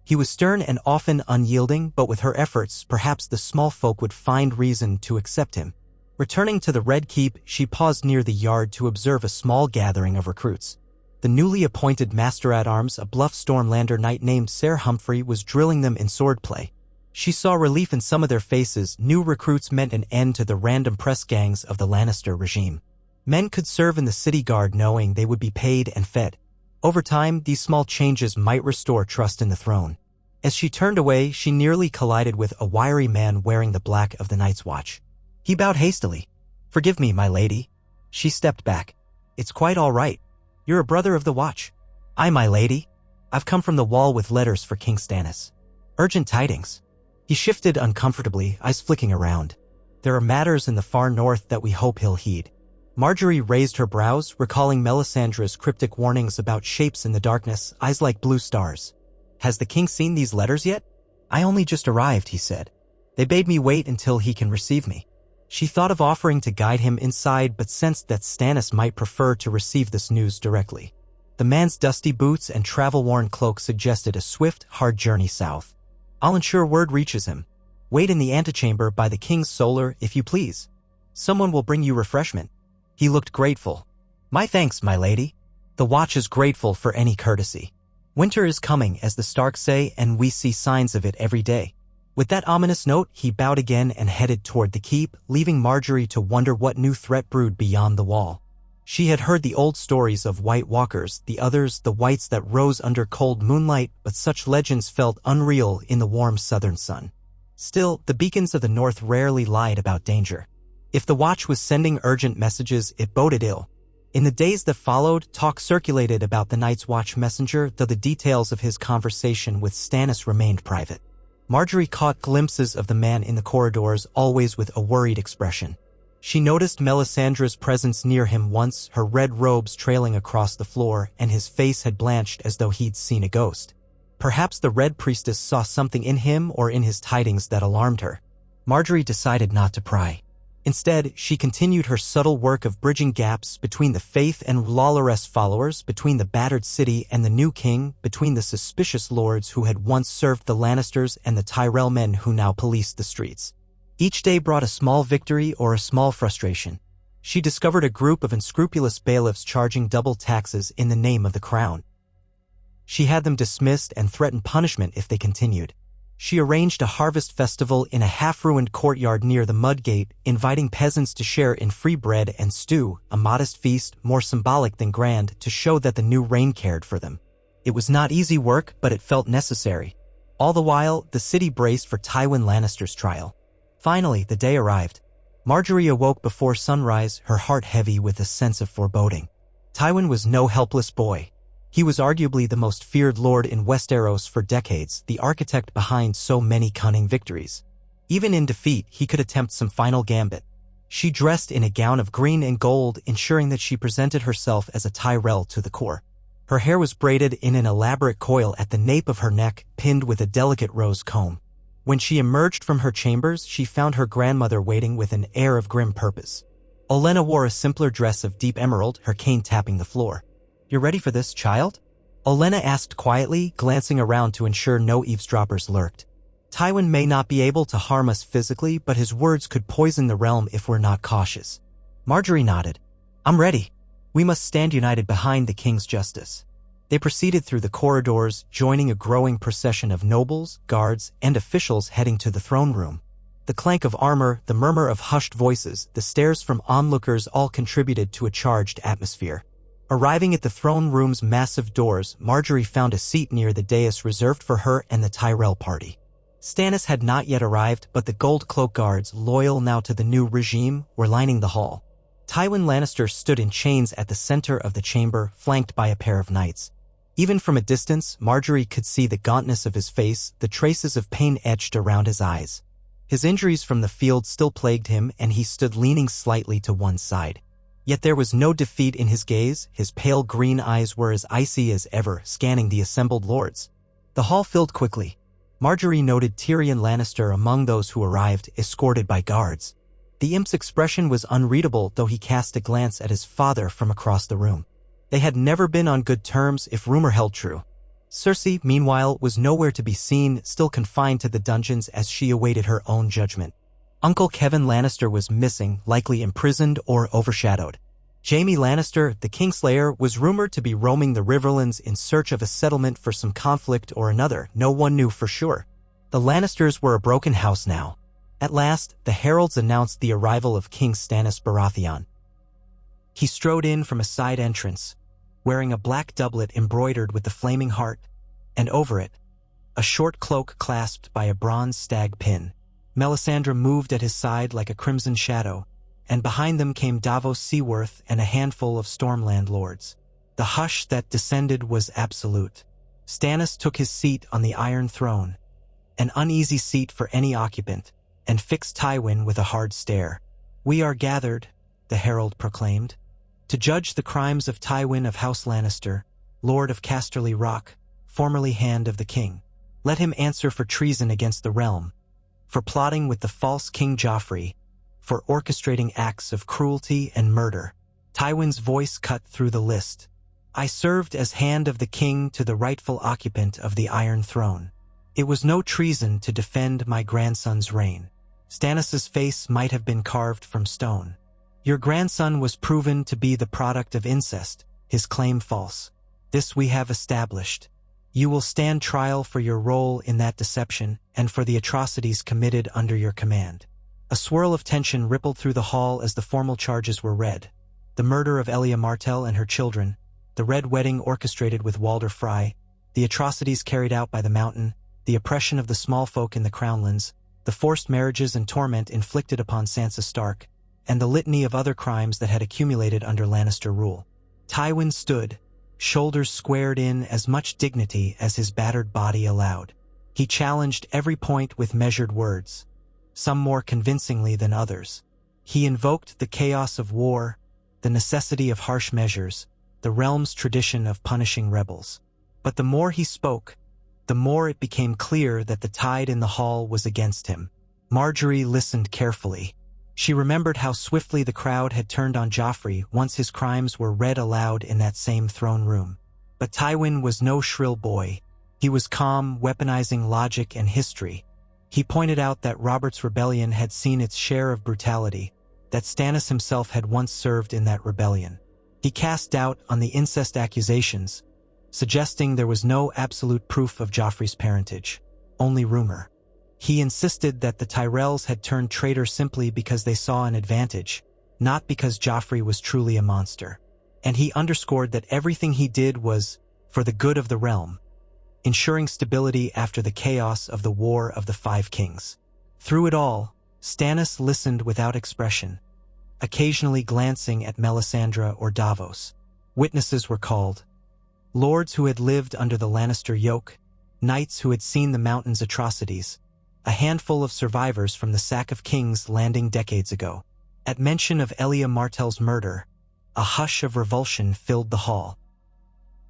He was stern and often unyielding, but with her efforts, perhaps the small folk would find reason to accept him. Returning to the Red Keep, she paused near the yard to observe a small gathering of recruits. The newly appointed Master-at-Arms, a bluff Stormlander knight named Ser Humphrey, was drilling them in swordplay. She saw relief in some of their faces. New recruits meant an end to the random press gangs of the Lannister regime. Men could serve in the city guard knowing they would be paid and fed. Over time, these small changes might restore trust in the throne. As she turned away, she nearly collided with a wiry man wearing the black of the Night's Watch. He bowed hastily. "Forgive me, my lady." She stepped back. "It's quite all right. You're a brother of the Watch." "Aye, my lady. I've come from the Wall with letters for King Stannis. Urgent tidings." He shifted uncomfortably, eyes flicking around. "There are matters in the far north that we hope he'll heed." Margaery raised her brows, recalling Melisandre's cryptic warnings about shapes in the darkness, eyes like blue stars. "Has the king seen these letters yet?" "I only just arrived," he said. "They bade me wait until he can receive me." She thought of offering to guide him inside, but sensed that Stannis might prefer to receive this news directly. The man's dusty boots and travel-worn cloak suggested a swift, hard journey south. "I'll ensure word reaches him. Wait in the antechamber by the king's solar, if you please. Someone will bring you refreshment." He looked grateful. "My thanks, my lady. The Watch is grateful for any courtesy. Winter is coming, as the Starks say, and we see signs of it every day." With that ominous note, he bowed again and headed toward the keep, leaving Margaery to wonder what new threat brewed beyond the wall. She had heard the old stories of White Walkers, the others, the whites that rose under cold moonlight, but such legends felt unreal in the warm southern sun. Still, the beacons of the north rarely lied about danger. If the Watch was sending urgent messages, it boded ill. In the days that followed, talk circulated about the Night's Watch messenger, though the details of his conversation with Stannis remained private. Margaery caught glimpses of the man in the corridors, always with a worried expression. She noticed Melisandre's presence near him once, her red robes trailing across the floor, and his face had blanched as though he'd seen a ghost. Perhaps the Red Priestess saw something in him or in his tidings that alarmed her. Margaery decided not to pry. Instead, she continued her subtle work of bridging gaps between the faith and lawless followers, between the battered city and the new king, between the suspicious lords who had once served the Lannisters and the Tyrell men who now policed the streets. Each day brought a small victory or a small frustration. She discovered a group of unscrupulous bailiffs charging double taxes in the name of the crown. She had them dismissed and threatened punishment if they continued. She arranged a harvest festival in a half-ruined courtyard near the Mudgate, inviting peasants to share in free bread and stew, a modest feast more symbolic than grand to show that the new reign cared for them. It was not easy work, but it felt necessary. All the while, the city braced for Tywin Lannister's trial. Finally, the day arrived. Margaery awoke before sunrise, her heart heavy with a sense of foreboding. Tywin was no helpless boy. He was arguably the most feared lord in Westeros for decades, the architect behind so many cunning victories. Even in defeat, he could attempt some final gambit. She dressed in a gown of green and gold, ensuring that she presented herself as a Tyrell to the core. Her hair was braided in an elaborate coil at the nape of her neck, pinned with a delicate rose comb. When she emerged from her chambers, she found her grandmother waiting with an air of grim purpose. Olenna wore a simpler dress of deep emerald, her cane tapping the floor. "You're ready for this, child?" Olenna asked quietly, glancing around to ensure no eavesdroppers lurked. "Tywin may not be able to harm us physically, but his words could poison the realm if we're not cautious." Margaery nodded. "I'm ready. We must stand united behind the king's justice." They proceeded through the corridors, joining a growing procession of nobles, guards, and officials heading to the throne room. The clank of armor, the murmur of hushed voices, the stares from onlookers all contributed to a charged atmosphere. Arriving at the throne room's massive doors, Margaery found a seat near the dais reserved for her and the Tyrell party. Stannis had not yet arrived, but the gold cloak guards, loyal now to the new regime, were lining the hall. Tywin Lannister stood in chains at the center of the chamber, flanked by a pair of knights. Even from a distance, Margaery could see the gauntness of his face, the traces of pain etched around his eyes. His injuries from the field still plagued him, and he stood leaning slightly to one side. Yet there was no defeat in his gaze. His pale green eyes were as icy as ever, scanning the assembled lords. The hall filled quickly. Margaery noted Tyrion Lannister among those who arrived, escorted by guards. The imp's expression was unreadable, though he cast a glance at his father from across the room. They had never been on good terms, if rumor held true. Cersei, meanwhile, was nowhere to be seen, still confined to the dungeons as she awaited her own judgment. Uncle Kevin Lannister was missing, likely imprisoned or overshadowed. Jaime Lannister, the Kingslayer, was rumored to be roaming the Riverlands in search of a settlement for some conflict or another. No one knew for sure. The Lannisters were a broken house now. At last, the heralds announced the arrival of King Stannis Baratheon. He strode in from a side entrance, wearing a black doublet embroidered with the flaming heart, and over it, a short cloak clasped by a bronze stag pin. Melisandre moved at his side like a crimson shadow, and behind them came Davos Seaworth and a handful of Stormland lords. The hush that descended was absolute. Stannis took his seat on the Iron Throne, an uneasy seat for any occupant, and fixed Tywin with a hard stare. "We are gathered," the herald proclaimed, "to judge the crimes of Tywin of House Lannister, Lord of Casterly Rock, formerly Hand of the King. Let him answer for treason against the realm, for plotting with the false King Joffrey, for orchestrating acts of cruelty and murder." Tywin's voice cut through the list. "I served as Hand of the King to the rightful occupant of the Iron Throne. It was no treason to defend my grandson's reign." Stannis's face might have been carved from stone. "Your grandson was proven to be the product of incest, his claim false. This we have established. You will stand trial for your role in that deception and for the atrocities committed under your command." A swirl of tension rippled through the hall as the formal charges were read. The murder of Elia Martell and her children, the Red Wedding orchestrated with Walder Frey, the atrocities carried out by the Mountain, the oppression of the small folk in the Crownlands, the forced marriages and torment inflicted upon Sansa Stark, and the litany of other crimes that had accumulated under Lannister rule. Tywin stood, shoulders squared in as much dignity as his battered body allowed. He challenged every point with measured words, some more convincingly than others. He invoked the chaos of war, the necessity of harsh measures, the realm's tradition of punishing rebels. But the more he spoke, the more it became clear that the tide in the hall was against him. Margaery listened carefully. She remembered how swiftly the crowd had turned on Joffrey once his crimes were read aloud in that same throne room. But Tywin was no shrill boy. He was calm, weaponizing logic and history. He pointed out that Robert's rebellion had seen its share of brutality, that Stannis himself had once served in that rebellion. He cast doubt on the incest accusations, suggesting there was no absolute proof of Joffrey's parentage, only rumor. He insisted that the Tyrells had turned traitor simply because they saw an advantage, not because Joffrey was truly a monster. And he underscored that everything he did was for the good of the realm, ensuring stability after the chaos of the War of the Five Kings. Through it all, Stannis listened without expression, occasionally glancing at Melisandre or Davos. Witnesses were called. Lords who had lived under the Lannister yoke, knights who had seen the mountain's atrocities, a handful of survivors from the sack of King's Landing decades ago. At mention of Elia Martell's murder, a hush of revulsion filled the hall.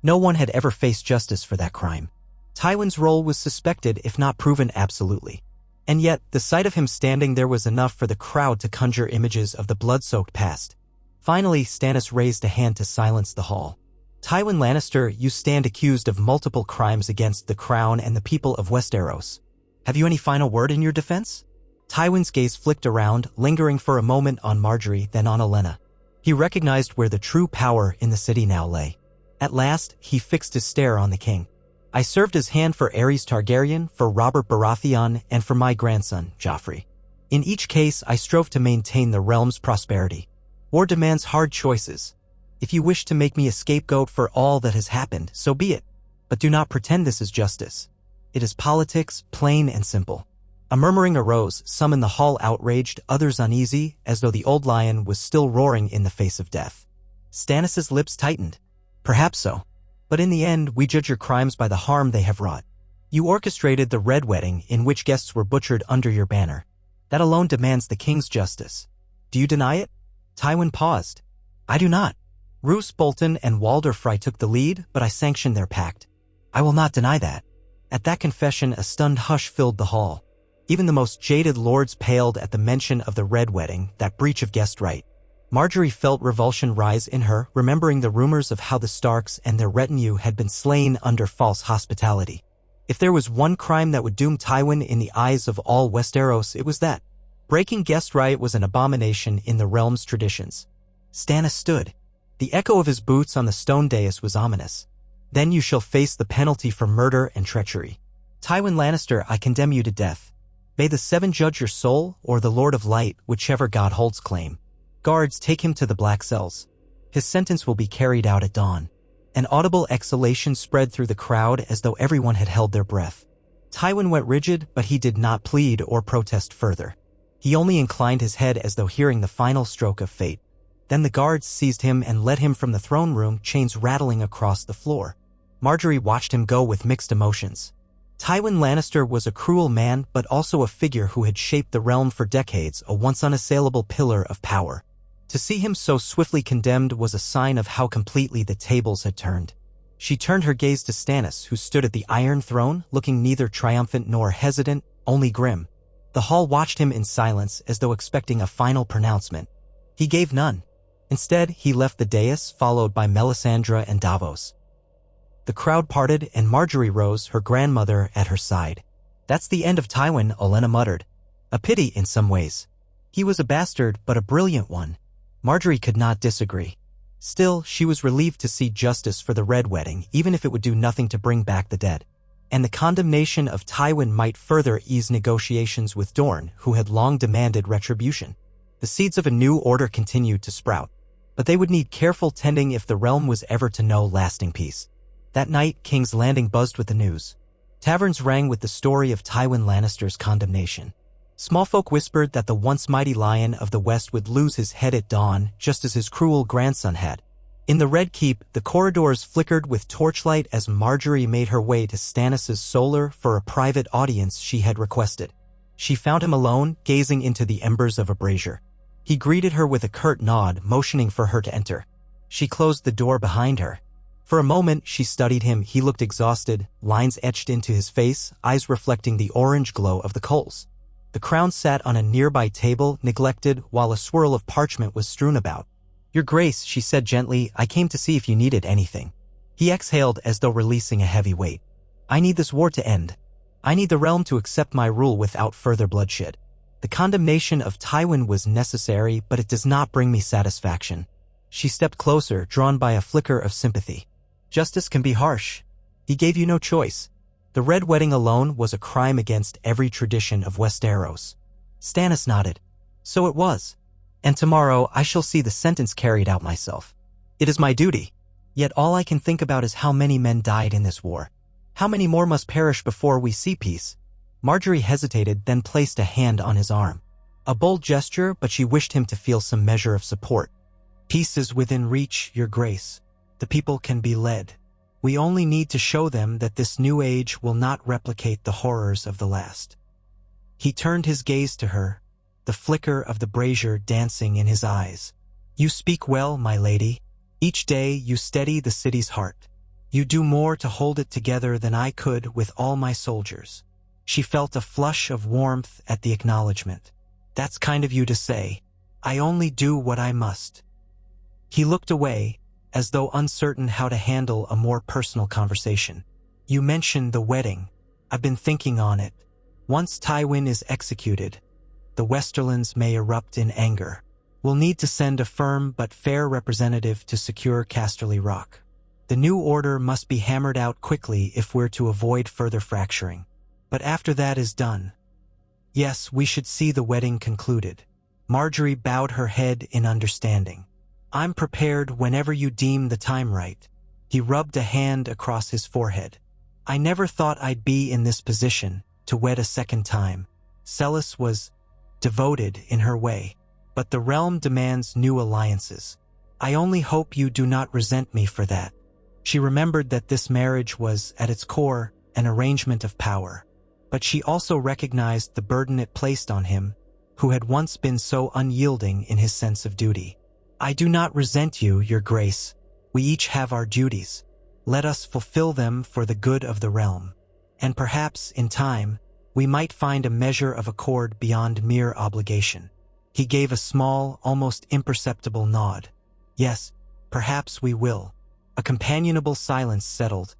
No one had ever faced justice for that crime. Tywin's role was suspected if not proven absolutely. And yet, the sight of him standing there was enough for the crowd to conjure images of the blood-soaked past. Finally, Stannis raised a hand to silence the hall. Tywin Lannister, you stand accused of multiple crimes against the crown and the people of Westeros. Have you any final word in your defense? Tywin's gaze flicked around, lingering for a moment on Margaery, then on Olenna. He recognized where the true power in the city now lay. At last, he fixed his stare on the king. I served as hand for Aerys Targaryen, for Robert Baratheon, and for my grandson, Joffrey. In each case, I strove to maintain the realm's prosperity. War demands hard choices. If you wish to make me a scapegoat for all that has happened, so be it. But do not pretend this is justice. It is politics, plain and simple. A murmuring arose, some in the hall outraged, others uneasy, as though the old lion was still roaring in the face of death. Stannis' lips tightened. Perhaps so. But in the end, we judge your crimes by the harm they have wrought. You orchestrated the Red Wedding in which guests were butchered under your banner. That alone demands the king's justice. Do you deny it? Tywin paused. I do not. Roose Bolton and Walder Frey took the lead, but I sanctioned their pact. I will not deny that. At that confession, a stunned hush filled the hall. Even the most jaded lords paled at the mention of the Red Wedding, that breach of guest right. Margaery felt revulsion rise in her, remembering the rumors of how the Starks and their retinue had been slain under false hospitality. If there was one crime that would doom Tywin in the eyes of all Westeros, it was that. Breaking guest right was an abomination in the realm's traditions. Stannis stood. The echo of his boots on the stone dais was ominous. Then you shall face the penalty for murder and treachery. Tywin Lannister, I condemn you to death. May the Seven judge your soul, or the Lord of Light, whichever god holds claim. Guards, take him to the black cells. His sentence will be carried out at dawn. An audible exhalation spread through the crowd as though everyone had held their breath. Tywin went rigid, but he did not plead or protest further. He only inclined his head as though hearing the final stroke of fate. Then the guards seized him and led him from the throne room, chains rattling across the floor. Margaery watched him go with mixed emotions. Tywin Lannister was a cruel man, but also a figure who had shaped the realm for decades, a once unassailable pillar of power. To see him so swiftly condemned was a sign of how completely the tables had turned. She turned her gaze to Stannis, who stood at the Iron Throne, looking neither triumphant nor hesitant, only grim. The hall watched him in silence, as though expecting a final pronouncement. He gave none. Instead, he left the dais, followed by Melisandre and Davos. The crowd parted, and Margaery rose, her grandmother at her side. That's the end of Tywin, Olenna muttered. A pity in some ways. He was a bastard, but a brilliant one. Margaery could not disagree. Still, she was relieved to see justice for the Red Wedding, even if it would do nothing to bring back the dead. And the condemnation of Tywin might further ease negotiations with Dorne, who had long demanded retribution. The seeds of a new order continued to sprout. But they would need careful tending if the realm was ever to know lasting peace. That night, King's Landing buzzed with the news. Taverns rang with the story of Tywin Lannister's condemnation. Small folk whispered that the once mighty Lion of the West would lose his head at dawn, just as his cruel grandson had. In the Red Keep, the corridors flickered with torchlight as Margaery made her way to Stannis' solar for a private audience she had requested. She found him alone, gazing into the embers of a brazier. He greeted her with a curt nod, motioning for her to enter. She closed the door behind her. For a moment, she studied him. He looked exhausted, lines etched into his face, eyes reflecting the orange glow of the coals. The crown sat on a nearby table, neglected, while a swirl of parchment was strewn about. "Your Grace," she said gently, "I came to see if you needed anything." He exhaled as though releasing a heavy weight. "I need this war to end. I need the realm to accept my rule without further bloodshed. The condemnation of Tywin was necessary, but it does not bring me satisfaction." She stepped closer, drawn by a flicker of sympathy. "Justice can be harsh. He gave you no choice. The Red Wedding alone was a crime against every tradition of Westeros." Stannis nodded. "So it was. And tomorrow I shall see the sentence carried out myself. It is my duty. Yet all I can think about is how many men died in this war. How many more must perish before we see peace?" Margaery hesitated, then placed a hand on his arm. A bold gesture, but she wished him to feel some measure of support. "Peace is within reach, Your Grace. The people can be led. We only need to show them that this new age will not replicate the horrors of the last." He turned his gaze to her, the flicker of the brazier dancing in his eyes. "You speak well, my lady. Each day you steady the city's heart. You do more to hold it together than I could with all my soldiers." She felt a flush of warmth at the acknowledgement. "That's kind of you to say. I only do what I must." He looked away, as though uncertain how to handle a more personal conversation. "You mentioned the wedding. I've been thinking on it. Once Tywin is executed, the Westerlands may erupt in anger. We'll need to send a firm but fair representative to secure Casterly Rock. The new order must be hammered out quickly if we're to avoid further fracturing. But after that is done, yes, we should see the wedding concluded." Margaery bowed her head in understanding. "I'm prepared whenever you deem the time right." He rubbed a hand across his forehead. "I never thought I'd be in this position, to wed a second time." Celis was devoted in her way, but the realm demands new alliances. "I only hope you do not resent me for that." She remembered that this marriage was, at its core, an arrangement of power. But she also recognized the burden it placed on him, who had once been so unyielding in his sense of duty. "I do not resent you, Your Grace. We each have our duties. Let us fulfill them for the good of the realm. And perhaps, in time, we might find a measure of accord beyond mere obligation." He gave a small, almost imperceptible nod. "Yes, perhaps we will." A companionable silence settled,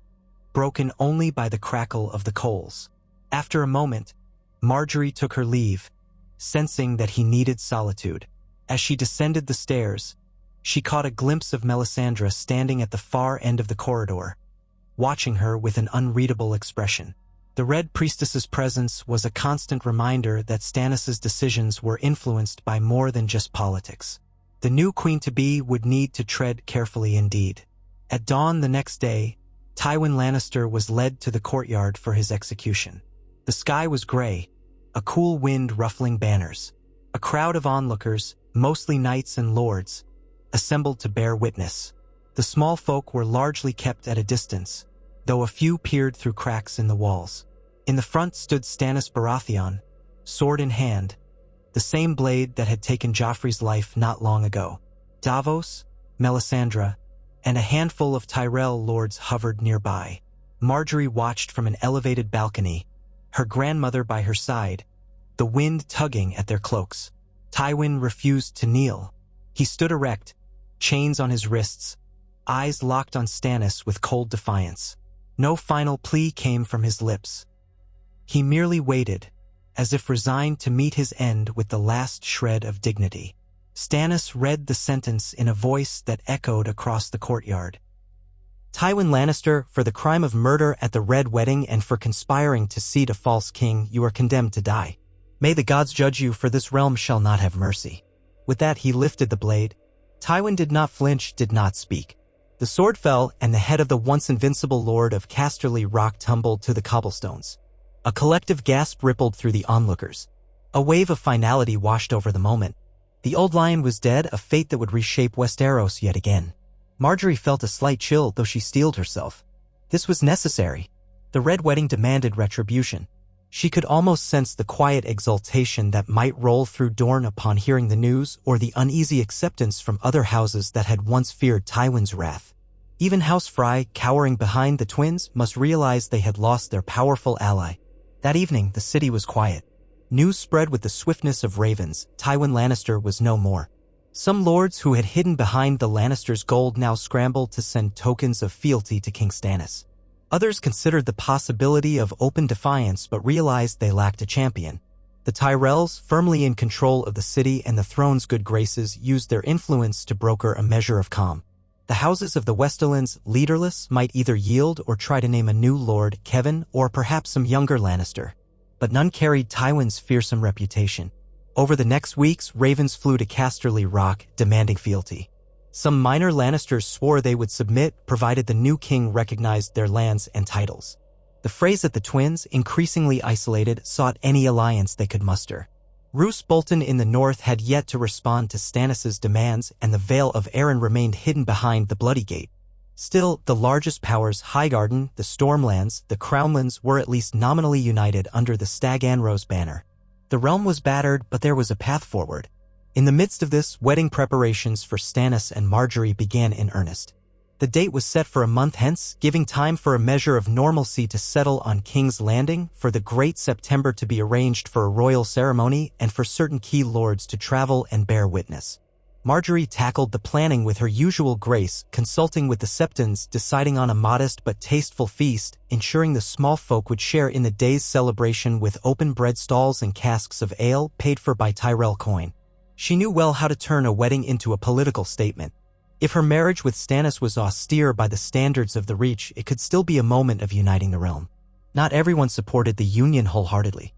broken only by the crackle of the coals. After a moment, Margaery took her leave, sensing that he needed solitude. As she descended the stairs, she caught a glimpse of Melisandre standing at the far end of the corridor, watching her with an unreadable expression. The Red Priestess's presence was a constant reminder that Stannis' decisions were influenced by more than just politics. The new queen-to-be would need to tread carefully indeed. At dawn the next day, Tywin Lannister was led to the courtyard for his execution. The sky was gray, a cool wind ruffling banners. A crowd of onlookers, mostly knights and lords, assembled to bear witness. The small folk were largely kept at a distance, though a few peered through cracks in the walls. In the front stood Stannis Baratheon, sword in hand, the same blade that had taken Joffrey's life not long ago. Davos, Melisandre, and a handful of Tyrell lords hovered nearby. Margaery watched from an elevated balcony, her grandmother by her side, the wind tugging at their cloaks. Tywin refused to kneel. He stood erect, chains on his wrists, eyes locked on Stannis with cold defiance. No final plea came from his lips. He merely waited, as if resigned to meet his end with the last shred of dignity. Stannis read the sentence in a voice that echoed across the courtyard. "Tywin Lannister, for the crime of murder at the Red Wedding and for conspiring to seat a false king, you are condemned to die. May the gods judge you, for this realm shall not have mercy." With that he lifted the blade. Tywin did not flinch, did not speak. The sword fell, and the head of the once invincible lord of Casterly Rock tumbled to the cobblestones. A collective gasp rippled through the onlookers. A wave of finality washed over the moment. The old lion was dead, a fate that would reshape Westeros yet again. Margaery felt a slight chill, though she steeled herself. This was necessary. The Red Wedding demanded retribution. She could almost sense the quiet exultation that might roll through Dorne upon hearing the news, or the uneasy acceptance from other houses that had once feared Tywin's wrath. Even House Frey, cowering behind the twins, must realize they had lost their powerful ally. That evening, the city was quiet. News spread with the swiftness of ravens. Tywin Lannister was no more. Some lords who had hidden behind the Lannisters' gold now scrambled to send tokens of fealty to King Stannis. Others considered the possibility of open defiance but realized they lacked a champion. The Tyrells, firmly in control of the city and the throne's good graces, used their influence to broker a measure of calm. The houses of the Westerlands, leaderless, might either yield or try to name a new lord, Kevin, or perhaps some younger Lannister. But none carried Tywin's fearsome reputation. Over the next weeks, ravens flew to Casterly Rock, demanding fealty. Some minor Lannisters swore they would submit, provided the new king recognized their lands and titles. The phrase that the twins, increasingly isolated, sought any alliance they could muster. Roose Bolton in the north had yet to respond to Stannis' demands, and the Vale of Arryn remained hidden behind the Bloody Gate. Still, the largest powers, Highgarden, the Stormlands, the Crownlands, were at least nominally united under the Stag Anrose banner. The realm was battered, but there was a path forward. In the midst of this, wedding preparations for Stannis and Margaery began in earnest. The date was set for a month hence, giving time for a measure of normalcy to settle on King's Landing, for the Great September to be arranged for a royal ceremony, and for certain key lords to travel and bear witness. Margaery tackled the planning with her usual grace, consulting with the Septons, deciding on a modest but tasteful feast, ensuring the small folk would share in the day's celebration with open bread stalls and casks of ale paid for by Tyrell coin. She knew well how to turn a wedding into a political statement. If her marriage with Stannis was austere by the standards of the Reach, it could still be a moment of uniting the realm. Not everyone supported the union wholeheartedly.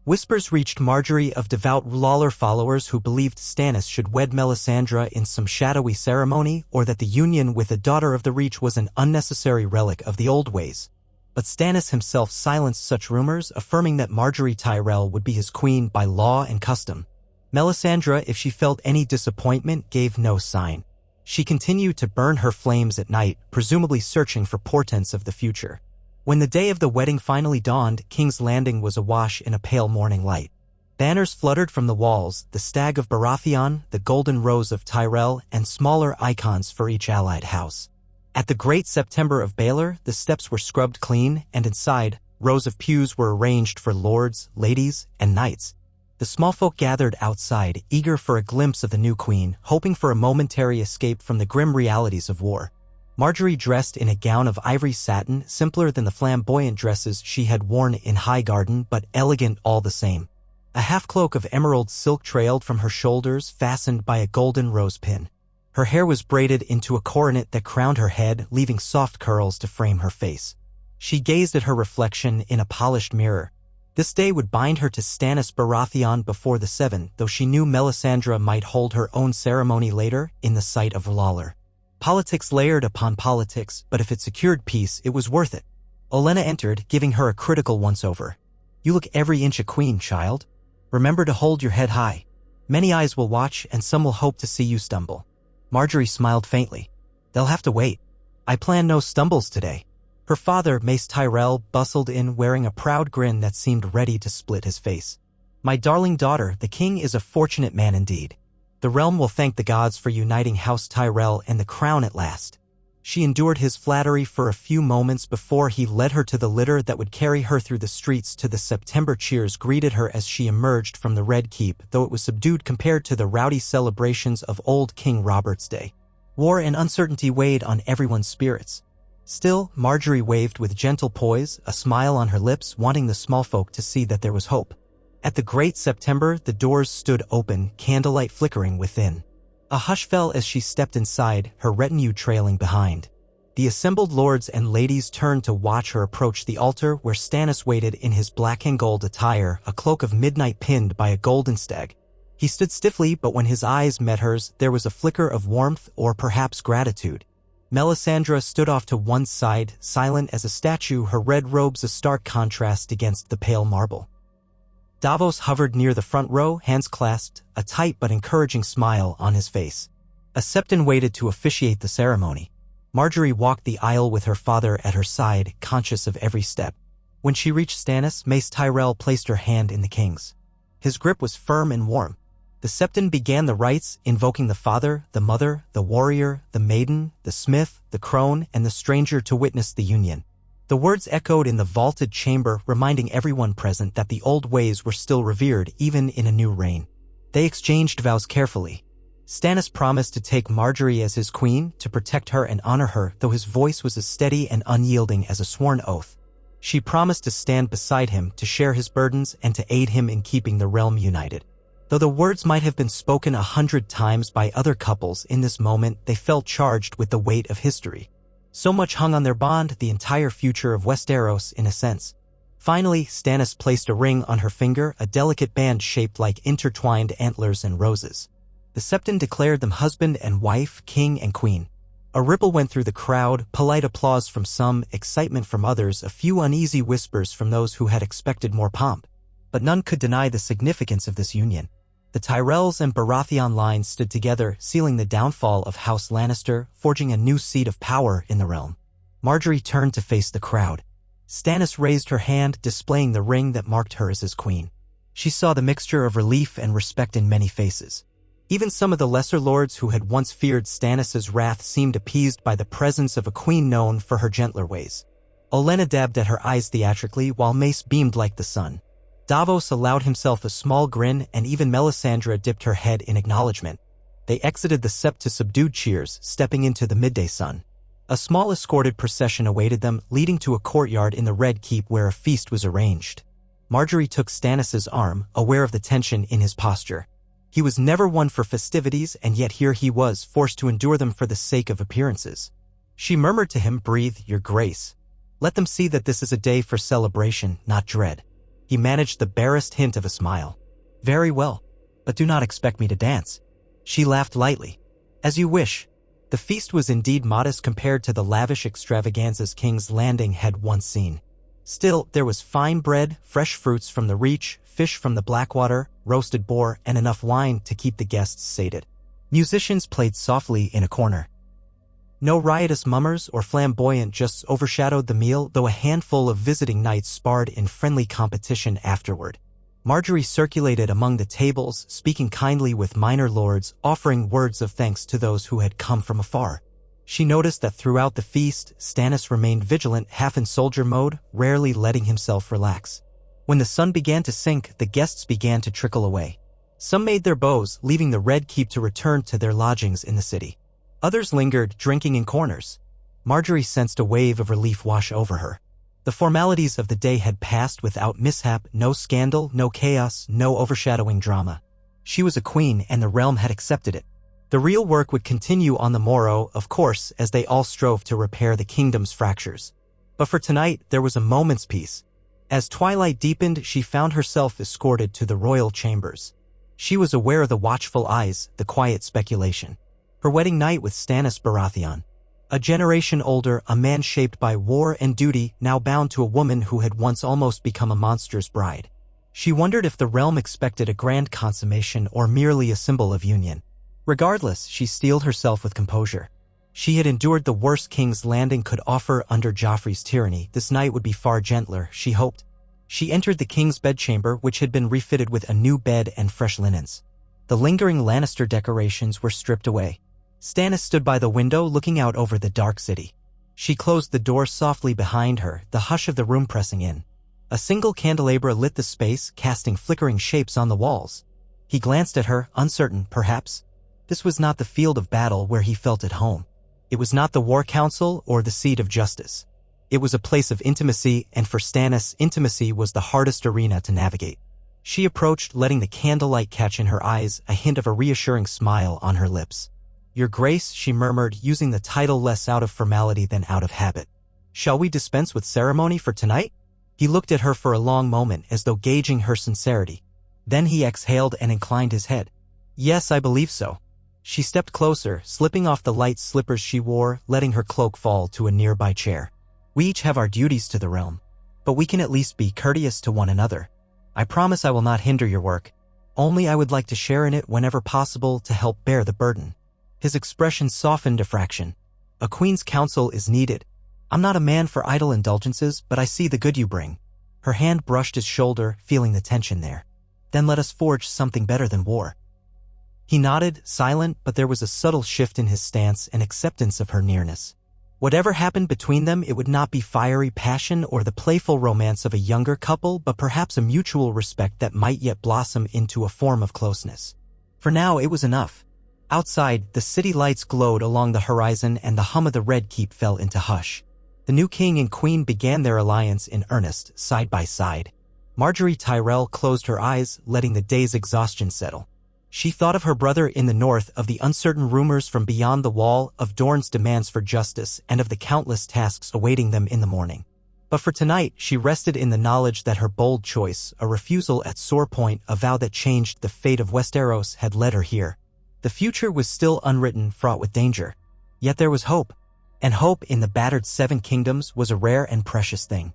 Whispers reached Margaery of devout Lawler followers who believed Stannis should wed Melisandre in some shadowy ceremony, or that the union with a daughter of the Reach was an unnecessary relic of the old ways. But Stannis himself silenced such rumors, affirming that Margaery Tyrell would be his queen by law and custom. Melisandre, if she felt any disappointment, gave no sign. She continued to burn her flames at night, presumably searching for portents of the future. When the day of the wedding finally dawned, King's Landing was awash in a pale morning light. Banners fluttered from the walls, the Stag of Baratheon, the Golden Rose of Tyrell, and smaller icons for each allied house. At the Great September of Baelor, the steps were scrubbed clean, and inside, rows of pews were arranged for lords, ladies, and knights. The small folk gathered outside, eager for a glimpse of the new queen, hoping for a momentary escape from the grim realities of war. Margaery, dressed in a gown of ivory satin, simpler than the flamboyant dresses she had worn in Highgarden, but elegant all the same. A half-cloak of emerald silk trailed from her shoulders, fastened by a golden rose pin. Her hair was braided into a coronet that crowned her head, leaving soft curls to frame her face. She gazed at her reflection in a polished mirror. This day would bind her to Stannis Baratheon before the Seven, though she knew Melisandre might hold her own ceremony later, in the sight of Lawler. Politics layered upon politics, but if it secured peace, it was worth it. Olenna entered, giving her a critical once-over. "You look every inch a queen, child. Remember to hold your head high. Many eyes will watch, and some will hope to see you stumble." Margaery smiled faintly. "They'll have to wait. I plan no stumbles today." Her father, Mace Tyrell, bustled in, wearing a proud grin that seemed ready to split his face. "My darling daughter, the king is a fortunate man indeed. The realm will thank the gods for uniting House Tyrell and the crown at last." She endured his flattery for a few moments before he led her to the litter that would carry her through the streets to the September cheers greeted her as she emerged from the Red Keep, though it was subdued compared to the rowdy celebrations of old King Robert's day. War and uncertainty weighed on everyone's spirits. Still, Margaery waved with gentle poise, a smile on her lips, wanting the small folk to see that there was hope. At the Great September, the doors stood open, candlelight flickering within. A hush fell as she stepped inside, her retinue trailing behind. The assembled lords and ladies turned to watch her approach the altar where Stannis waited in his black and gold attire, a cloak of midnight pinned by a golden stag. He stood stiffly, but when his eyes met hers, there was a flicker of warmth or perhaps gratitude. Melisandre stood off to one side, silent as a statue, her red robes a stark contrast against the pale marble. Davos hovered near the front row, hands clasped, a tight but encouraging smile on his face. A Septon waited to officiate the ceremony. Margaery walked the aisle with her father at her side, conscious of every step. When she reached Stannis, Mace Tyrell placed her hand in the king's. His grip was firm and warm. The Septon began the rites, invoking the father, the mother, the warrior, the maiden, the smith, the crone, and the stranger to witness the union. The words echoed in the vaulted chamber, reminding everyone present that the old ways were still revered even in a new reign. They exchanged vows carefully. Stannis promised to take Margaery as his queen, to protect her and honor her, though his voice was as steady and unyielding as a sworn oath. She promised to stand beside him, to share his burdens, and to aid him in keeping the realm united. Though the words might have been spoken 100 times by other couples, in this moment they felt charged with the weight of history. So much hung on their bond, the entire future of Westeros in a sense. Finally, Stannis placed a ring on her finger, a delicate band shaped like intertwined antlers and roses. The septon declared them husband and wife, king and queen. A ripple went through the crowd, polite applause from some, excitement from others, a few uneasy whispers from those who had expected more pomp. But none could deny the significance of this union. The Tyrells and Baratheon lines stood together, sealing the downfall of House Lannister, forging a new seat of power in the realm. Margaery turned to face the crowd. Stannis raised her hand, displaying the ring that marked her as his queen. She saw the mixture of relief and respect in many faces. Even some of the lesser lords who had once feared Stannis's wrath seemed appeased by the presence of a queen known for her gentler ways. Olenna dabbed at her eyes theatrically, while Mace beamed like the sun. Davos allowed himself a small grin, and even Melisandre dipped her head in acknowledgement. They exited the sept to subdued cheers, stepping into the midday sun. A small escorted procession awaited them, leading to a courtyard in the Red Keep where a feast was arranged. Margaery took Stannis's arm, aware of the tension in his posture. He was never one for festivities, and yet here he was, forced to endure them for the sake of appearances. She murmured to him, "Breathe, your grace. Let them see that this is a day for celebration, not dread." He managed the barest hint of a smile. "Very well, but do not expect me to dance." She laughed lightly. "As you wish." The feast was indeed modest compared to the lavish extravaganzas King's Landing had once seen. Still, there was fine bread, fresh fruits from the Reach, fish from the Blackwater, roasted boar, and enough wine to keep the guests sated. Musicians played softly in a corner. No riotous mummers or flamboyant jests overshadowed the meal, though a handful of visiting knights sparred in friendly competition afterward. Margaery circulated among the tables, speaking kindly with minor lords, offering words of thanks to those who had come from afar. She noticed that throughout the feast, Stannis remained vigilant, half in soldier mode, rarely letting himself relax. When the sun began to sink, the guests began to trickle away. Some made their bows, leaving the Red Keep to return to their lodgings in the city. Others lingered, drinking in corners. Margaery sensed a wave of relief wash over her. The formalities of the day had passed without mishap, no scandal, no chaos, no overshadowing drama. She was a queen, and the realm had accepted it. The real work would continue on the morrow, of course, as they all strove to repair the kingdom's fractures. But for tonight, there was a moment's peace. As twilight deepened, she found herself escorted to the royal chambers. She was aware of the watchful eyes, the quiet speculation. Her wedding night with Stannis Baratheon. A generation older, a man shaped by war and duty, now bound to a woman who had once almost become a monster's bride. She wondered if the realm expected a grand consummation or merely a symbol of union. Regardless, she steeled herself with composure. She had endured the worst King's Landing could offer under Joffrey's tyranny. This night would be far gentler, she hoped. She entered the king's bedchamber, which had been refitted with a new bed and fresh linens. The lingering Lannister decorations were stripped away. Stannis stood by the window, looking out over the dark city. She closed the door softly behind her, the hush of the room pressing in. A single candelabra lit the space, casting flickering shapes on the walls. He glanced at her, uncertain, perhaps. This was not the field of battle where he felt at home. It was not the war council or the seat of justice. It was a place of intimacy, and for Stannis, intimacy was the hardest arena to navigate. She approached, letting the candlelight catch in her eyes, a hint of a reassuring smile on her lips. "Your Grace," she murmured, using the title less out of formality than out of habit. "Shall we dispense with ceremony for tonight?" He looked at her for a long moment, as though gauging her sincerity. Then he exhaled and inclined his head. "Yes, I believe so." She stepped closer, slipping off the light slippers she wore, letting her cloak fall to a nearby chair. "We each have our duties to the realm, but we can at least be courteous to one another. I promise I will not hinder your work. Only I would like to share in it whenever possible to help bear the burden." His expression softened a fraction. "A queen's counsel is needed. I'm not a man for idle indulgences, but I see the good you bring." Her hand brushed his shoulder, feeling the tension there. "Then let us forge something better than war." He nodded, silent, but there was a subtle shift in his stance, an acceptance of her nearness. Whatever happened between them, it would not be fiery passion or the playful romance of a younger couple, but perhaps a mutual respect that might yet blossom into a form of closeness. For now, it was enough. Outside, the city lights glowed along the horizon and the hum of the Red Keep fell into hush. The new king and queen began their alliance in earnest, side by side. Margaery Tyrell closed her eyes, letting the day's exhaustion settle. She thought of her brother in the north, of the uncertain rumors from beyond the wall, of Dorne's demands for justice, and of the countless tasks awaiting them in the morning. But for tonight, she rested in the knowledge that her bold choice, a refusal at sore point, a vow that changed the fate of Westeros, had led her here. The future was still unwritten, fraught with danger. Yet there was hope. And hope in the battered Seven Kingdoms was a rare and precious thing.